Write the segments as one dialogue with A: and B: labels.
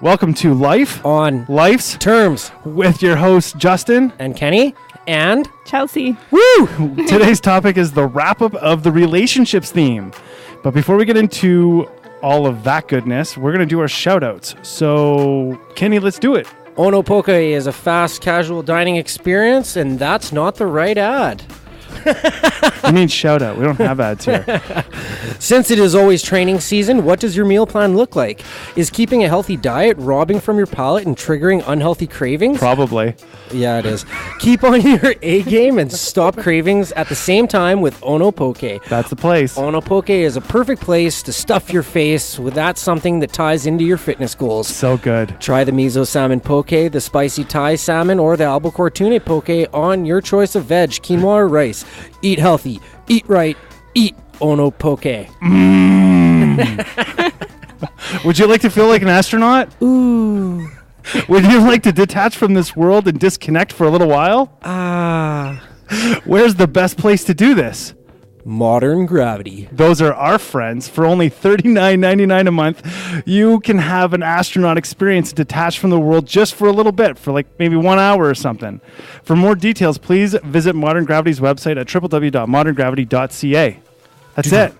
A: Welcome to Life
B: on
A: Life's
B: Terms
A: with your host Justin
B: and Kenny and
C: Chelsey.
A: Woo! Today's topic is the wrap-up of the relationships theme. But before we get into all of that goodness, we're going to do our shout-outs. So, Kenny, let's do it.
B: Ono Poke is a fast casual dining experience, and that's not the right ad.
A: You mean shout-out. We don't have ads here.
B: Since it is always training season, what does your meal plan look like? Is keeping a healthy diet robbing from your palate and triggering unhealthy cravings?
A: Probably.
B: Yeah, it is. Keep on your A game and stop cravings at the same time with Ono Poke.
A: That's the place.
B: Ono Poke is a perfect place to stuff your face with that something that ties into your fitness goals.
A: So good.
B: Try the miso salmon poke, the spicy Thai salmon, or the albacore tuna poke on your choice of veg, quinoa, or rice. Eat healthy, eat right, eat Ono Poke.
A: Would you like to feel like an astronaut?
B: Ooh.
A: Would you like to detach from this world and disconnect for a little while? Where's the best place to do this?
B: Modern Gravity.
A: Those are our friends. For only $39.99 a month, you can have an astronaut experience detached from the world just for a little bit, for like maybe 1 hour or something. For more details, please visit Modern Gravity's website at www.moderngravity.ca. That's it.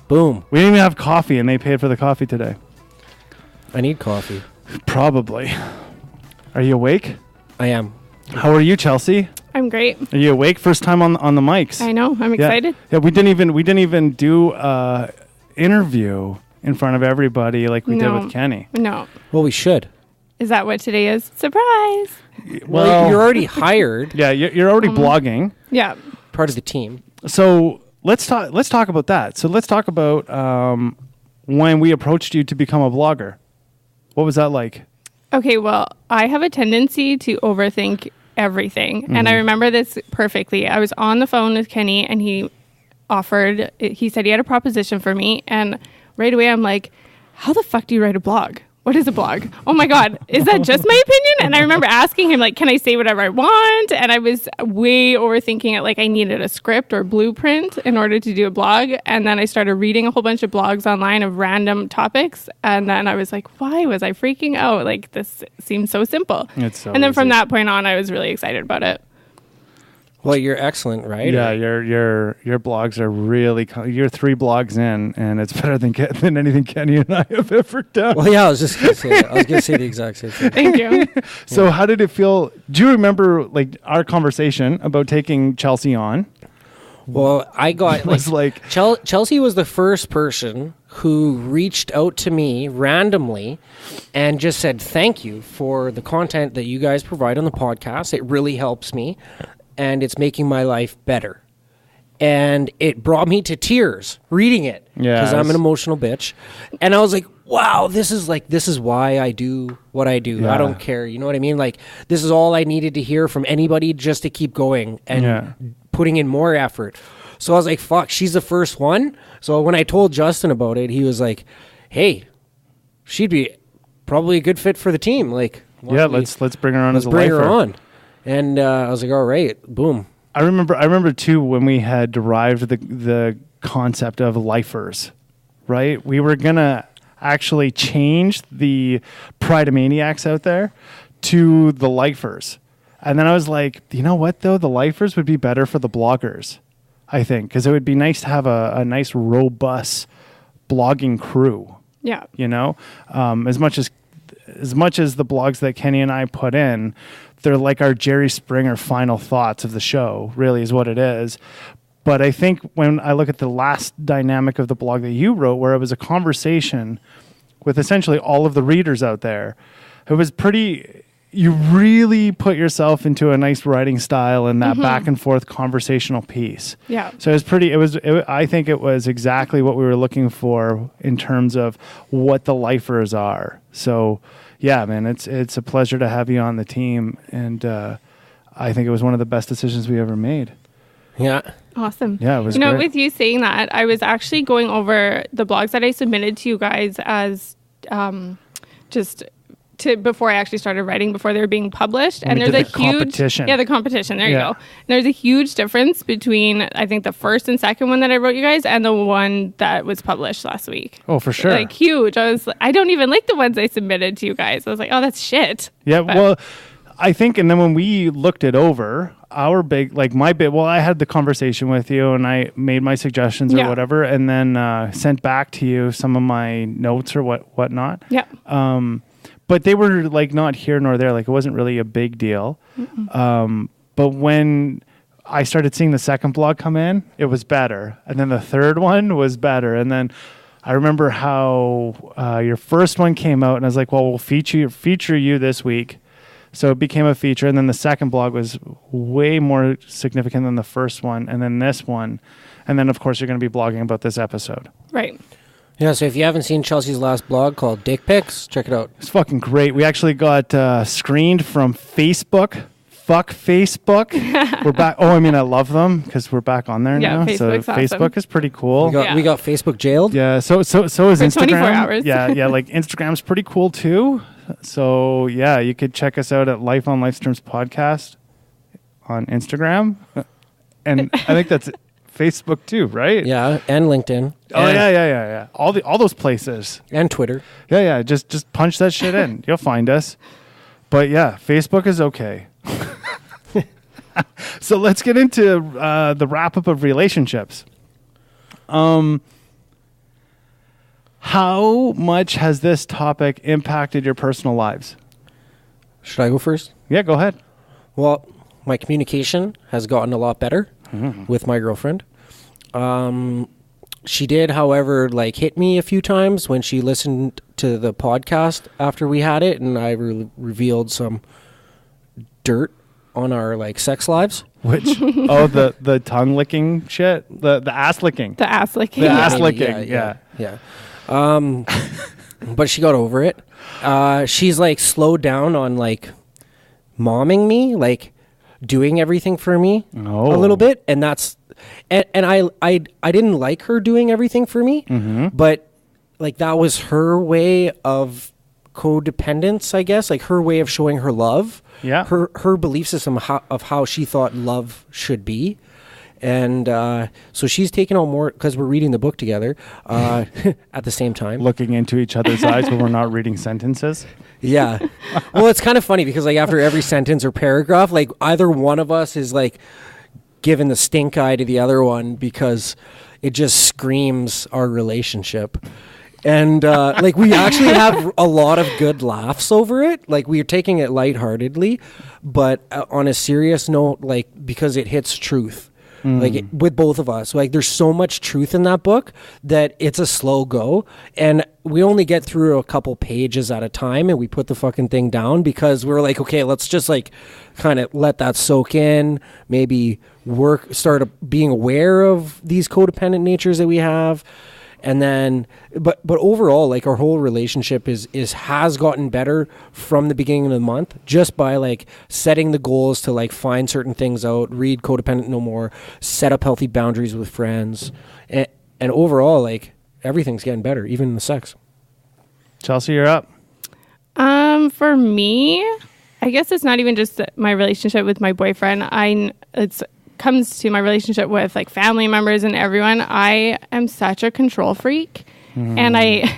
B: Boom.
A: We didn't even have coffee, and they paid for the coffee today.
B: I need coffee.
A: Probably. Are you awake?
B: I am.
A: How are you, Chelsey?
C: I'm great.
A: Are you awake? First time on the mics.
C: I know. I'm excited.
A: Yeah, we didn't even do interview in front of everybody like we did with Kenny.
C: No.
B: Well, we should.
C: Is that what today is? Surprise.
B: Well, you're already hired.
A: Yeah, you're already blogging.
C: Yeah.
B: Part of the team.
A: So let's talk about that. So let's talk about when we approached you to become a blogger. What was that like?
C: Okay, well, I have a tendency to overthink everything. Mm-hmm. And I remember this perfectly. I was on the phone with Kenny and he said he had a proposition for me. And right away I'm like, how the fuck do you write a blog? What is a blog? Oh my God, is that just my opinion? And I remember asking him, like, can I say whatever I want? And I was way overthinking it. Like I needed a script or blueprint in order to do a blog. And then I started reading a whole bunch of blogs online of random topics. And then I was like, why was I freaking out? Like this seems so simple.
A: It's so
C: and then
A: easy.
C: From that point on, I was really excited about it.
B: Well, you're excellent, right?
A: Yeah, your blogs are really. You're 3 blogs in, and it's better than anything Kenny and I have ever done.
B: Well, yeah, I was just gonna say that. I was gonna say the exact same thing.
C: Thank you.
A: So, how did it feel? Do you remember like our conversation about taking Chelsey on?
B: Well, I got Chelsey was the first person who reached out to me randomly and just said thank you for the content that you guys provide on the podcast. It really helps me. And it's making my life better. And it brought me to tears reading it.
A: Yeah.
B: Because I'm an emotional bitch. And I was like, wow, this is why I do what I do.
A: Yeah.
B: I don't care. You know what I mean? Like, this is all I needed to hear from anybody just to keep going and putting in more effort. So I was like, fuck, she's the first one. So when I told Justin about it, he was like, hey, she'd be probably a good fit for the team. Like,
A: let's bring her on as a
B: bring
A: lifer.
B: her on. And I was like, all right, boom.
A: I remember too when we had derived the concept of lifers, right? We were gonna actually change the Pride of Maniacs out there to the lifers, and then I was like, you know what though, the lifers would be better for the bloggers, I think, because it would be nice to have a nice robust blogging crew.
C: Yeah.
A: You know, as much as the blogs that Kenny and I put in, they're like our Jerry Springer final thoughts of the show, really is what it is. But I think when I look at the last dynamic of the blog that you wrote, where it was a conversation with essentially all of the readers out there, it was you really put yourself into a nice writing style and that back and forth conversational piece.
C: Yeah.
A: So I think it was exactly what we were looking for in terms of what the lifers are. So yeah, man, it's a pleasure to have you on the team. And I think it was one of the best decisions we ever made.
B: Yeah.
C: Awesome.
A: Yeah, it was
C: great.
A: great.
C: With you saying that, I was actually going over the blogs that I submitted to you guys as just before I actually started writing, before they were being published. And there's a huge
A: competition.
C: Yeah, the competition. There you go. And there's a huge difference between, I think, the first and second one that I wrote you guys and the one that was published last week.
A: Oh, for sure.
C: Like huge. I don't even like the ones I submitted to you guys. I was like, oh, that's shit.
A: Yeah, well, I think, and then when we looked it over, I had the conversation with you and I made my suggestions or whatever, and then sent back to you some of my notes or whatnot.
C: Yeah.
A: But they were like not here nor there. Like it wasn't really a big deal. But when I started seeing the second blog come in, it was better. And then the third one was better. And then I remember how your first one came out and I was like, well, we'll feature you this week. So it became a feature. And then the second blog was way more significant than the first one. And then this one. And then, of course, you're going to be blogging about this episode.
C: Right.
B: Yeah, so if you haven't seen Chelsey's last blog called Dick Pics, check it out.
A: It's fucking great. We actually got screened from Facebook. Fuck Facebook. We're back. Oh, I mean, I love them because we're back on there now.
C: Facebook's
A: so
C: awesome.
A: Facebook is pretty cool.
B: We got Facebook jailed.
A: Yeah, so is Instagram.
C: 24 hours.
A: Yeah, like Instagram's pretty cool too. So yeah, you could check us out at Life on Life's Terms Podcast on Instagram. And I think that's Facebook too, right?
B: Yeah, and LinkedIn.
A: Oh yeah. All those places.
B: And Twitter.
A: Yeah. Just punch that shit in. You'll find us. But yeah, Facebook is okay. So let's get into the wrap up of relationships. How much has this topic impacted your personal lives?
B: Should I go first?
A: Yeah, go ahead.
B: Well, my communication has gotten a lot better with my girlfriend. She did, however, like hit me a few times when she listened to the podcast after we had it, and I revealed some dirt on our like sex lives.
A: Which the tongue licking shit, the ass licking,
C: The ass licking.
A: the ass licking,
B: Yeah. But she got over it. She's like slowed down on like momming me, like doing everything for me a little bit, and that's and I didn't like her doing everything for me, but like that was her way of codependence, I guess, like her way of showing her love.
A: Yeah.
B: Her belief system of how she thought love should be. And so she's taken on more, because we're reading the book together at the same time.
A: Looking into each other's eyes when we're not reading sentences.
B: Yeah. Well, it's kind of funny because like after every sentence or paragraph, like either one of us is like giving the stink eye to the other one because it just screams our relationship. And like we actually have a lot of good laughs over it. Like we are taking it lightheartedly, but on a serious note, like because it hits truth. Like with both of us, like there's so much truth in that book that it's a slow go, and we only get through a couple pages at a time, and we put the fucking thing down because we're like, okay, let's just like kind of let that soak in, maybe start being aware of these codependent natures that we have. And then, but overall, like our whole relationship has gotten better from the beginning of the month just by like setting the goals to like find certain things out, read Codependent No More, set up healthy boundaries with friends, and overall, like everything's getting better, even the sex.
A: Chelsey, you're up.
C: For me, I guess it's not even just my relationship with my boyfriend. It's comes to my relationship with like family members and everyone. I am such a control freak, and I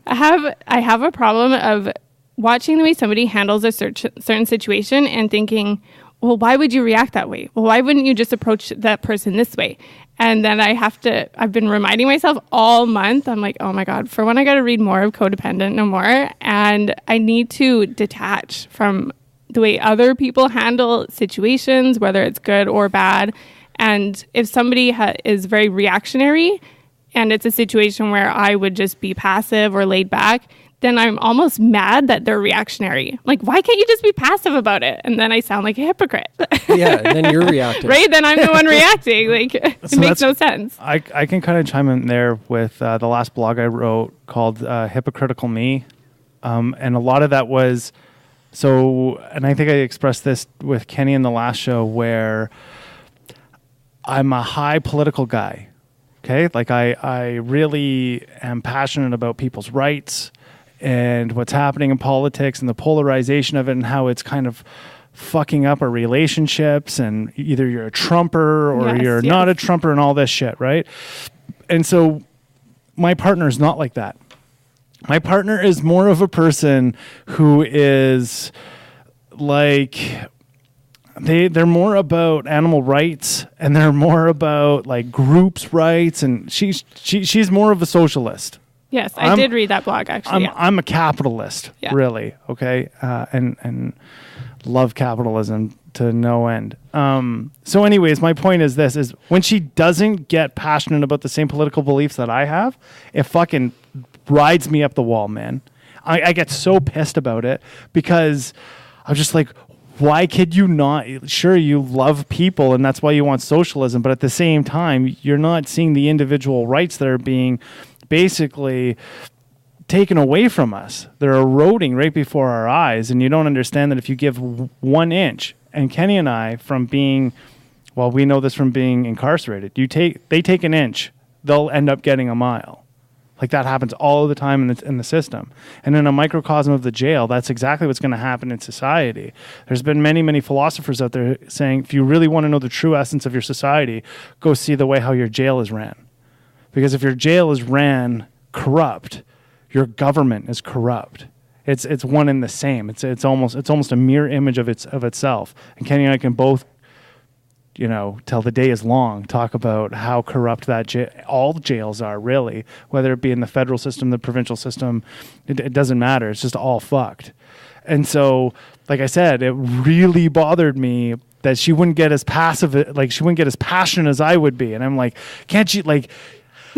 C: have a problem of watching the way somebody handles a certain situation and thinking, well, why would you react that way? Well, why wouldn't you just approach that person this way? And then I've been reminding myself all month, I'm like, oh my God, for when I got to read more of Codependent No More, and I need to detach from the way other people handle situations, whether it's good or bad. And if somebody is very reactionary and it's a situation where I would just be passive or laid back, then I'm almost mad that they're reactionary. Like, why can't you just be passive about it? And then I sound like a hypocrite.
B: Yeah, and then you're reacting.
C: Right? Then I'm the one reacting. Like, it makes no sense.
A: I can kind of chime in there with the last blog I wrote called Hypocritical Me. And a lot of that was... So, and I think I expressed this with Kenny in the last show, where I'm a high political guy, okay? Like I really am passionate about people's rights and what's happening in politics and the polarization of it and how it's kind of fucking up our relationships, and either you're a Trumper or you're not a Trumper and all this shit, right? And so my partner is not like that. My partner is more of a person who is like, they're more about animal rights, and they're more about like groups' rights, and she's more of a socialist.
C: Yes, I did read that blog actually.
A: I'm a capitalist, really, okay, and love capitalism to no end. So anyways, my point is this, is when she doesn't get passionate about the same political beliefs that I have, it fucking rides me up the wall, man. I get so pissed about it, because I'm just like, why could you not? Sure, you love people and that's why you want socialism, but at the same time, you're not seeing the individual rights that are being basically taken away from us. They're eroding right before our eyes, and you don't understand that if you give 1 inch, and Kenny and I, from being, well, we know this from being incarcerated, they take an inch, they'll end up getting a mile. Like, that happens all the time in the system. And in a microcosm of the jail, that's exactly what's going to happen in society. There's been many, many philosophers out there saying, if you really want to know the true essence of your society, go see the way how your jail is ran. Because if your jail is ran corrupt, your government is corrupt. It's one and the same. It's almost a mirror image of itself. And Kenny and I can both, till the day is long, talk about how corrupt that all jails are, really, whether it be in the federal system, the provincial system, it doesn't matter. It's just all fucked. And so, like I said, it really bothered me that she wouldn't get as she wouldn't get as passionate as I would be. And I'm like, can't you, like,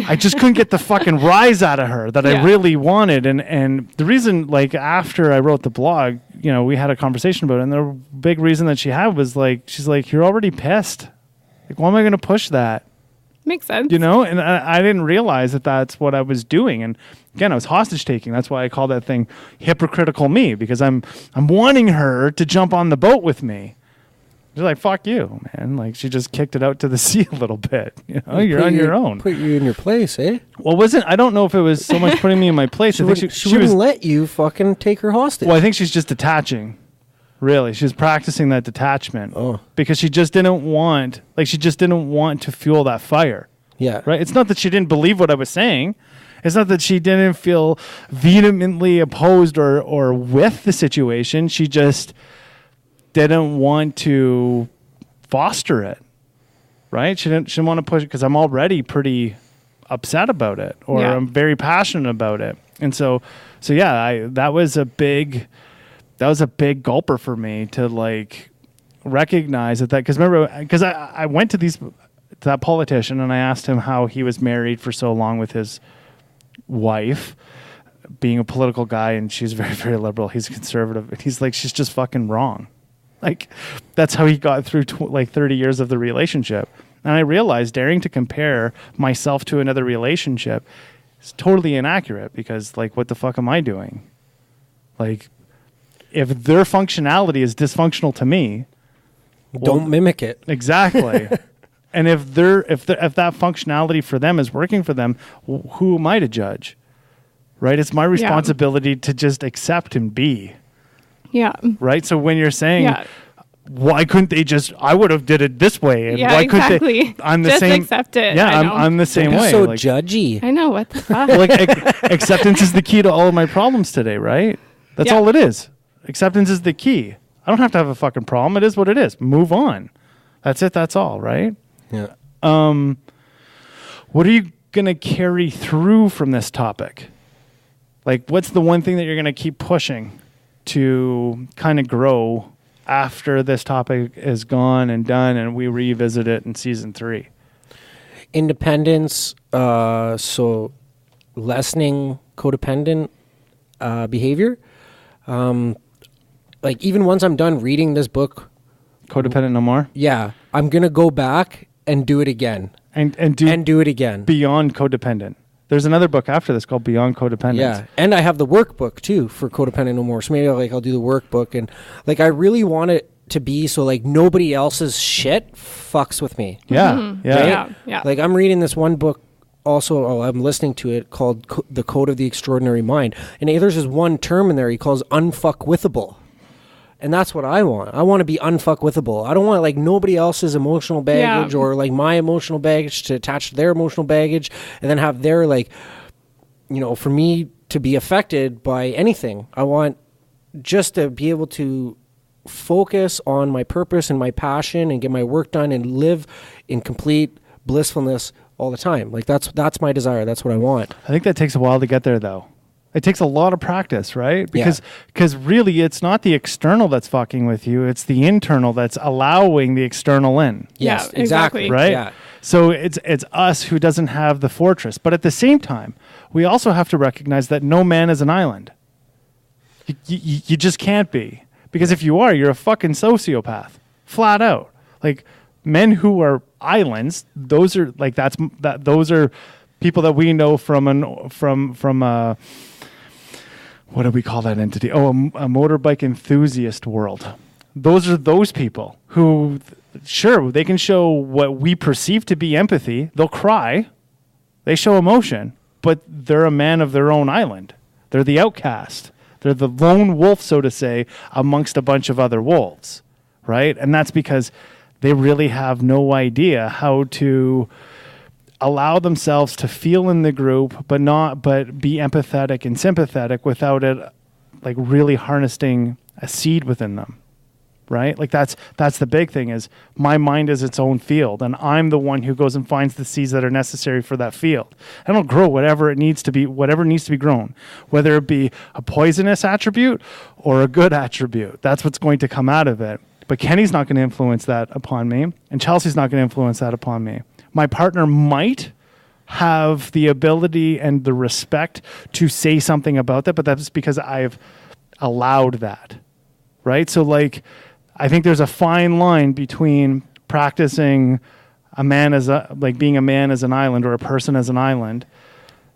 A: I just couldn't get the fucking rise out of her that I really wanted. And the reason, like, after I wrote the blog, we had a conversation about it, and the big reason that she had was, like, she's like, you're already pissed. Like, why am I going to push that?
C: Makes sense.
A: And I didn't realize that that's what I was doing. And again, I was hostage taking. That's why I call that thing hypocritical me, because I'm wanting her to jump on the boat with me. She's like, fuck you, man. Like, she just kicked it out to the sea a little bit. You're on your own.
B: Put you in your place, eh?
A: Well, I don't know if it was so much putting me in my place.
B: She wouldn't let you fucking take her hostage.
A: Well, I think she's just detaching. Really. She was practicing that detachment.
B: Oh.
A: Because she just didn't want to fuel that fire.
B: Yeah.
A: Right? It's not that she didn't believe what I was saying. It's not that she didn't feel vehemently opposed or with the situation. She just didn't want to foster it, right? She didn't want to push it, because I'm already pretty upset about it, or I'm very passionate about it. And so yeah, that was a big gulper for me to, like, recognize that, because I went to that politician and I asked him how he was married for so long with his wife, being a political guy, and she's very, very liberal. He's conservative. And he's like, she's just fucking wrong. Like, that's how he got through 30 years of the relationship. And I realized daring to compare myself to another relationship is totally inaccurate, because, like, what the fuck am I doing? Like, if their functionality is dysfunctional to me,
B: don't mimic it.
A: Exactly. And if that functionality for them is working for them, who am I to judge? Right? It's my responsibility to just accept and be.
C: Yeah.
A: Right? So when you're saying, why couldn't they I would have did it this way. And why couldn't they? I'm the
C: just
A: same.
C: Accept it.
A: Yeah, I'm the same way.
B: So judgy.
C: I know, what the fuck.
A: Like, acceptance is the key to all of my problems today, right? That's all it is. Acceptance is the key. I don't have to have a fucking problem. It is what it is. Move on. That's it. That's all, right?
B: Yeah.
A: What are you going to carry through from this topic? Like, what's the one thing that you're going to keep pushing to kind of grow after this topic is gone and done and we revisit it in season 3?
B: Independence, so lessening codependent behavior. Like, even once I'm done reading this book,
A: Codependent No More?
B: Yeah. I'm going to go back and do it again.
A: And do
B: it again.
A: Beyond Codependent. There's another book after this called Beyond Codependence.
B: Yeah, and I have the workbook too for Codependent No More. So maybe I'll do the workbook, and, like, I really want it to be so, like, nobody else's shit fucks with me.
A: Yeah,
C: Mm-hmm.
A: yeah.
C: Yeah.
B: Like, I'm reading this one book also, I'm listening to it called The Code of the Extraordinary Mind. And there's just one term in there he calls unfuckwithable. And that's what I want. I want to be unfuckwithable. I don't want like nobody else's emotional baggage or like my emotional baggage to attach to their emotional baggage and then have their like, you know, for me to be affected by anything. I want just to be able to focus on my purpose and my passion and get my work done and live in complete blissfulness all the time. Like that's my desire. That's what I want.
A: I think that takes a while to get there though. It takes a lot of practice, right? Because really it's not the external that's fucking with you. It's the internal that's allowing the external in.
B: Yes, exactly.
A: Right?
B: Yeah.
A: So it's us who doesn't have the fortress. But at the same time, we also have to recognize that no man is an island. You just can't be. Because if you are, you're a fucking sociopath. Flat out. Like men who are islands, those are like those are people that we know from what do we call that entity? Oh, a motorbike enthusiast world. Those are those people who, sure, they can show what we perceive to be empathy. They'll cry. They show emotion, but they're a man of their own island. They're the outcast. They're the lone wolf, so to say, amongst a bunch of other wolves, right? And that's because they really have no idea how to allow themselves to feel in the group, but be empathetic and sympathetic without it like really harnessing a seed within them, right? Like that's the big thing is my mind is its own field and I'm the one who goes and finds the seeds that are necessary for that field. I don't grow whatever needs to be grown, whether it be a poisonous attribute or a good attribute. That's what's going to come out of it. But Kenny's not going to influence that upon me and Chelsey's not going to influence that upon me. My partner might have the ability and the respect to say something about that, but that's because I've allowed that, right? So like, I think there's a fine line between practicing being a man as an island or a person as an island,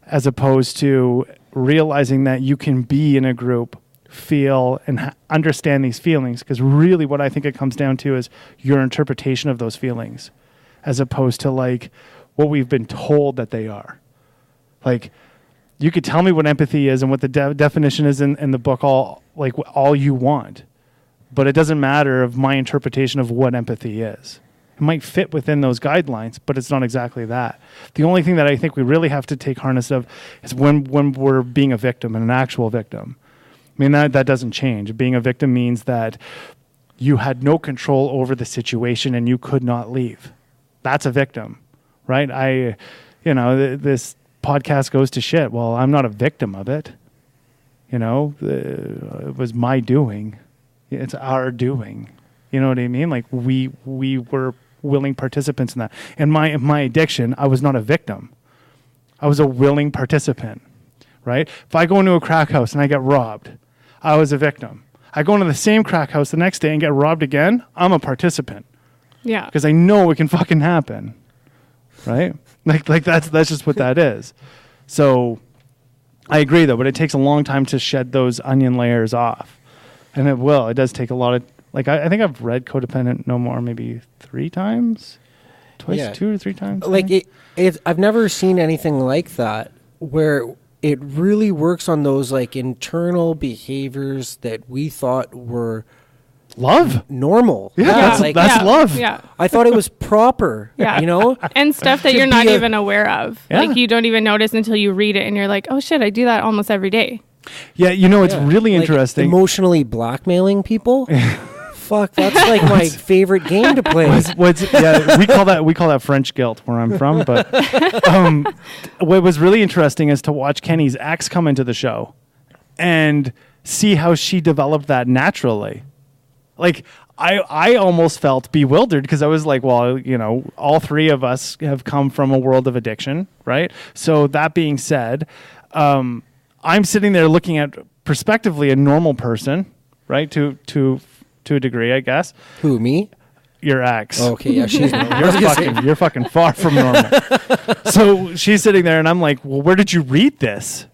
A: as opposed to realizing that you can be in a group, feel and understand these feelings. Because really what I think it comes down to is your interpretation of those feelings, as opposed to like what we've been told that they are. Like you could tell me what empathy is and what the definition is in the book all you want, but it doesn't matter of my interpretation of what empathy is. It might fit within those guidelines, but it's not exactly that. The only thing that I think we really have to take harness of is when we're being a victim and an actual victim. I mean, that doesn't change. Being a victim means that you had no control over the situation and you could not leave. That's a victim, right? This podcast goes to shit. Well, I'm not a victim of it. It was my doing. It's our doing. You know what I mean? Like we were willing participants in that. In my addiction, I was not a victim. I was a willing participant, right? If I go into a crack house and I get robbed, I was a victim. I go into the same crack house the next day and get robbed again, I'm a participant. Yeah. Because I know it can fucking happen. Right? Like that's just what that is. So I agree though, but it takes a long time to shed those onion layers off. And it does take a lot of I think I've read Codependent No More maybe 3 times. Twice, 2 or 3 times.
B: Like I've never seen anything like that where it really works on those like internal behaviors that we thought were
A: love
B: normal.
A: That's love.
C: Yeah.
B: I thought it was proper.
C: Yeah. And stuff that you're not even aware of. Yeah. Like you don't even notice until you read it and you're like, oh shit, I do that almost every day.
A: Yeah, it's really interesting.
B: Emotionally blackmailing people. Fuck, that's like my favorite game to play.
A: We call that French guilt where I'm from. But what was really interesting is to watch Kenny's ex come into the show and see how she developed that naturally. Like I almost felt bewildered because I was like, well, all 3 of us have come from a world of addiction, right? So that being said, I'm sitting there looking at prospectively a normal person, right? To a degree, I guess.
B: Who, me?
A: Your ex.
B: Oh, okay, yeah, she's normal.
A: You're fucking far from normal. So she's sitting there and I'm like, well, where did you read this?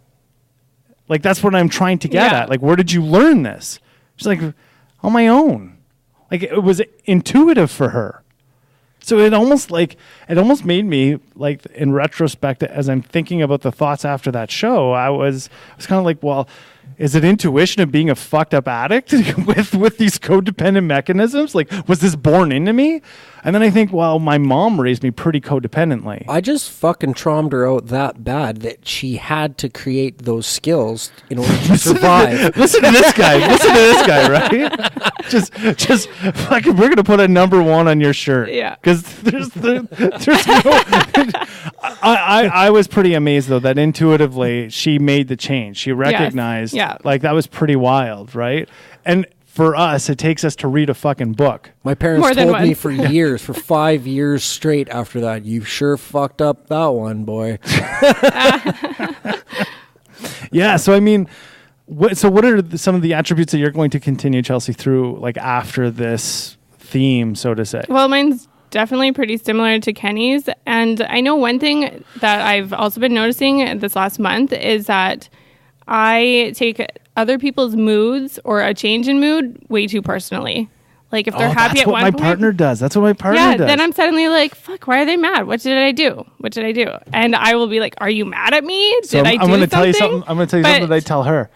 A: Like, that's what I'm trying to get at. Like, where did you learn this? She's like, on my own. Like, it was intuitive for her. So it almost made me, like, in retrospect, as I'm thinking about the thoughts after that show, I was kind of like, well, is it intuition of being a fucked up addict with these codependent mechanisms? Like, was this born into me? And then I think, well, my mom raised me pretty codependently.
B: I just fucking traumed her out that bad that she had to create those skills in order to survive.
A: Listen to this guy. Listen to this guy, right? Just fucking, we're gonna put a number 1 on your shirt.
C: Yeah.
A: Because there's no. I was pretty amazed though that intuitively she made the change. She recognized, like, that was pretty wild, right? And for us, it takes us to read a fucking book.
B: My parents told me for years, for 5 years straight after that, you sure fucked up that one, boy.
A: Yeah, so I mean, what are some of the attributes that you're going to continue, Chelsey, through, like, after this theme, so to say?
C: Well, mine's definitely pretty similar to Kenny's. And I know one thing that I've also been noticing this last month is that I take other people's moods or a change in mood way too personally. Like, if they're happy at one point.
A: That's what my partner does. That's what my partner does.
C: Then I'm suddenly like, fuck, why are they mad? What did I do? And I will be like, are you mad at me?
A: I'm going to tell you something. I'm going to tell you something that I tell her.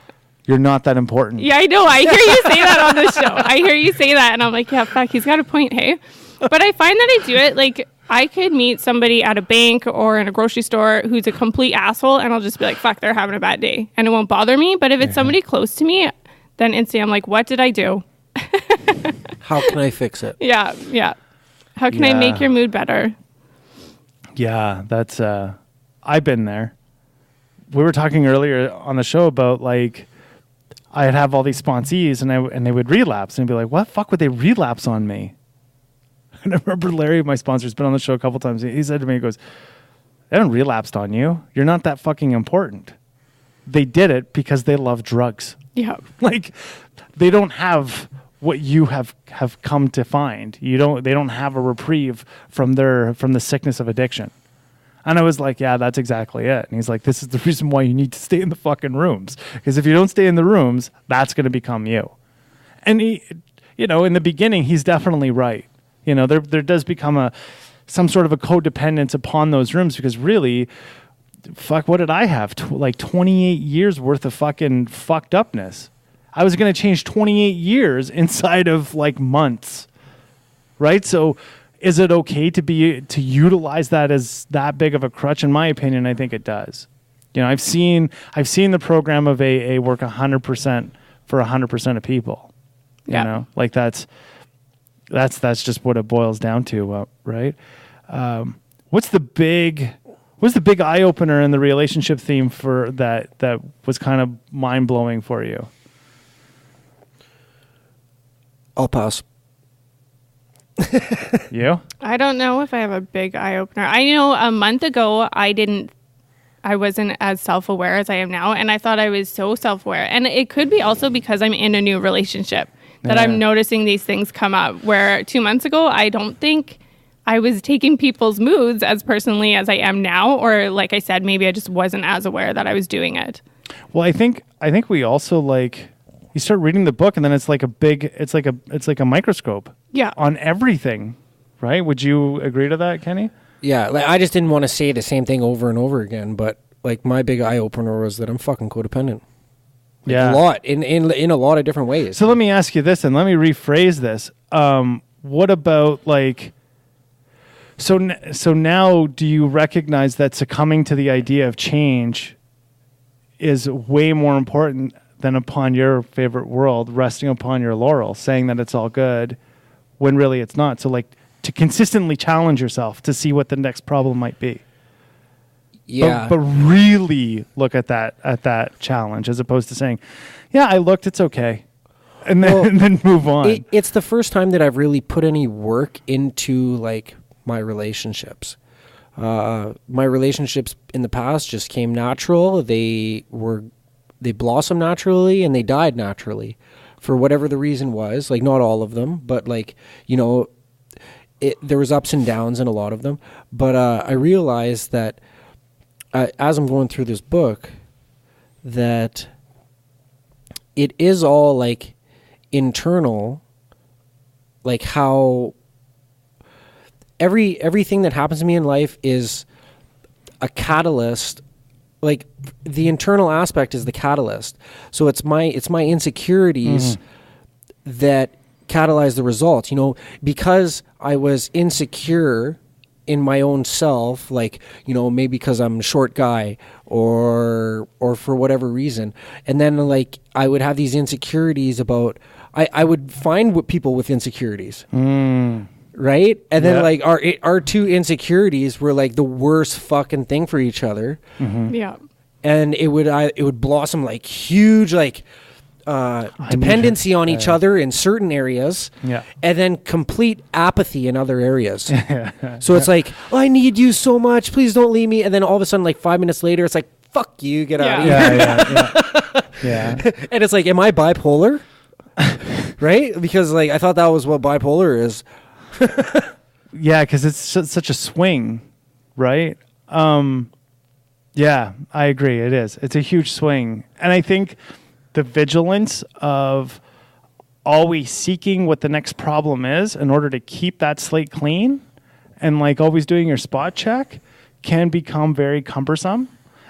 A: You're not that important.
C: Yeah, I know. I hear you say that on the show. I hear you say that. And I'm like, yeah, fuck, he's got a point, hey? But I find that I do it, like, I could meet somebody at a bank or in a grocery store who's a complete asshole, and I'll just be like, fuck, they're having a bad day. And it won't bother me. But if it's somebody close to me, then instantly I'm like, what did I do?
B: How can I fix it?
C: Yeah. How can I make your mood better?
A: Yeah, that's, I've been there. We were talking earlier on the show about, like, I'd have all these sponsees and they would relapse and be like, what the fuck would they relapse on me? And I remember Larry, my sponsor, has been on the show a couple times. He said to me, he goes, they haven't relapsed on you. You're not that fucking important. They did it because they love drugs.
C: Yeah.
A: Like, they don't have what you have come to find. They don't have a reprieve from the sickness of addiction. And I was like, yeah, that's exactly it. And he's like, this is the reason why you need to stay in the fucking rooms. Because if you don't stay in the rooms, that's going to become you. And he, in the beginning, he's definitely right. There does become some sort of a codependence upon those rooms because really, fuck, what did I have? 28 years worth of fucking fucked upness. I was going to change 28 years inside of, like, months. Right? So is it okay to utilize that as that big of a crutch? In my opinion, I think it does. I've seen the program of AA work 100% for 100% of people. Like that's just what it boils down to, right? What's the big eye opener in the relationship theme for that was kind of mind blowing for you?
B: I'll pass.
A: You?
C: I don't know if I have a big eye opener. I know a month ago I wasn't as self-aware as I am now, and I thought I was so self-aware. And it could be also because I'm in a new relationship that I'm noticing these things come up, where 2 months ago I don't think I was taking people's moods as personally as I am now, or like I said, maybe I just wasn't as aware that I was doing it.
A: Well, I think we also, like, you start reading the book and then it's like a microscope.
C: Yeah.
A: On everything, right? Would you agree to that, Kenny?
B: Yeah, like, I just didn't want to say the same thing over and over again, but, like, my big eye opener was that I'm fucking codependent. Like, a lot in a lot of different ways.
A: So let me ask you this, and let me rephrase this. What about, like, so now do you recognize that succumbing to the idea of change is way more important than upon your favorite world, resting upon your laurels, saying that it's all good when really it's not? So, like, to consistently challenge yourself to see what the next problem might be.
B: Yeah.
A: But really look at that challenge as opposed to saying, yeah, I looked, it's okay. And then move on.
B: It's the first time that I've really put any work into, like, my relationships. My relationships in the past just came natural. They blossomed naturally and they died naturally for whatever the reason was. Like, not all of them, but, like, there was ups and downs in a lot of them. But I realized that as I'm going through this book, that it is all, like, internal, like how everything that happens to me in life is a catalyst. Like the internal aspect is the catalyst. So it's my insecurities that catalyze the results, you know, because I was insecure in my own self, like, you know, maybe because I'm a short guy or for whatever reason. And then like I would have these insecurities about, I would find people with insecurities. Right? And then like our two insecurities were like the worst fucking thing for each other.
C: Yeah.
B: And it would blossom like huge like dependency on each other in certain areas, and then complete apathy in other areas. So it's like, oh, I need you so much, please don't leave me. And then all of a sudden, like 5 minutes later, it's like, fuck you, get out of here.
A: Yeah.
B: And it's like, am I bipolar? Right? Because like I thought that was what bipolar is.
A: Yeah, because it's such a swing, right? Yeah, I agree. It is. It's a huge swing. And I think the vigilance of always seeking what the next problem is in order to keep that slate clean and like always doing your spot check can become very cumbersome.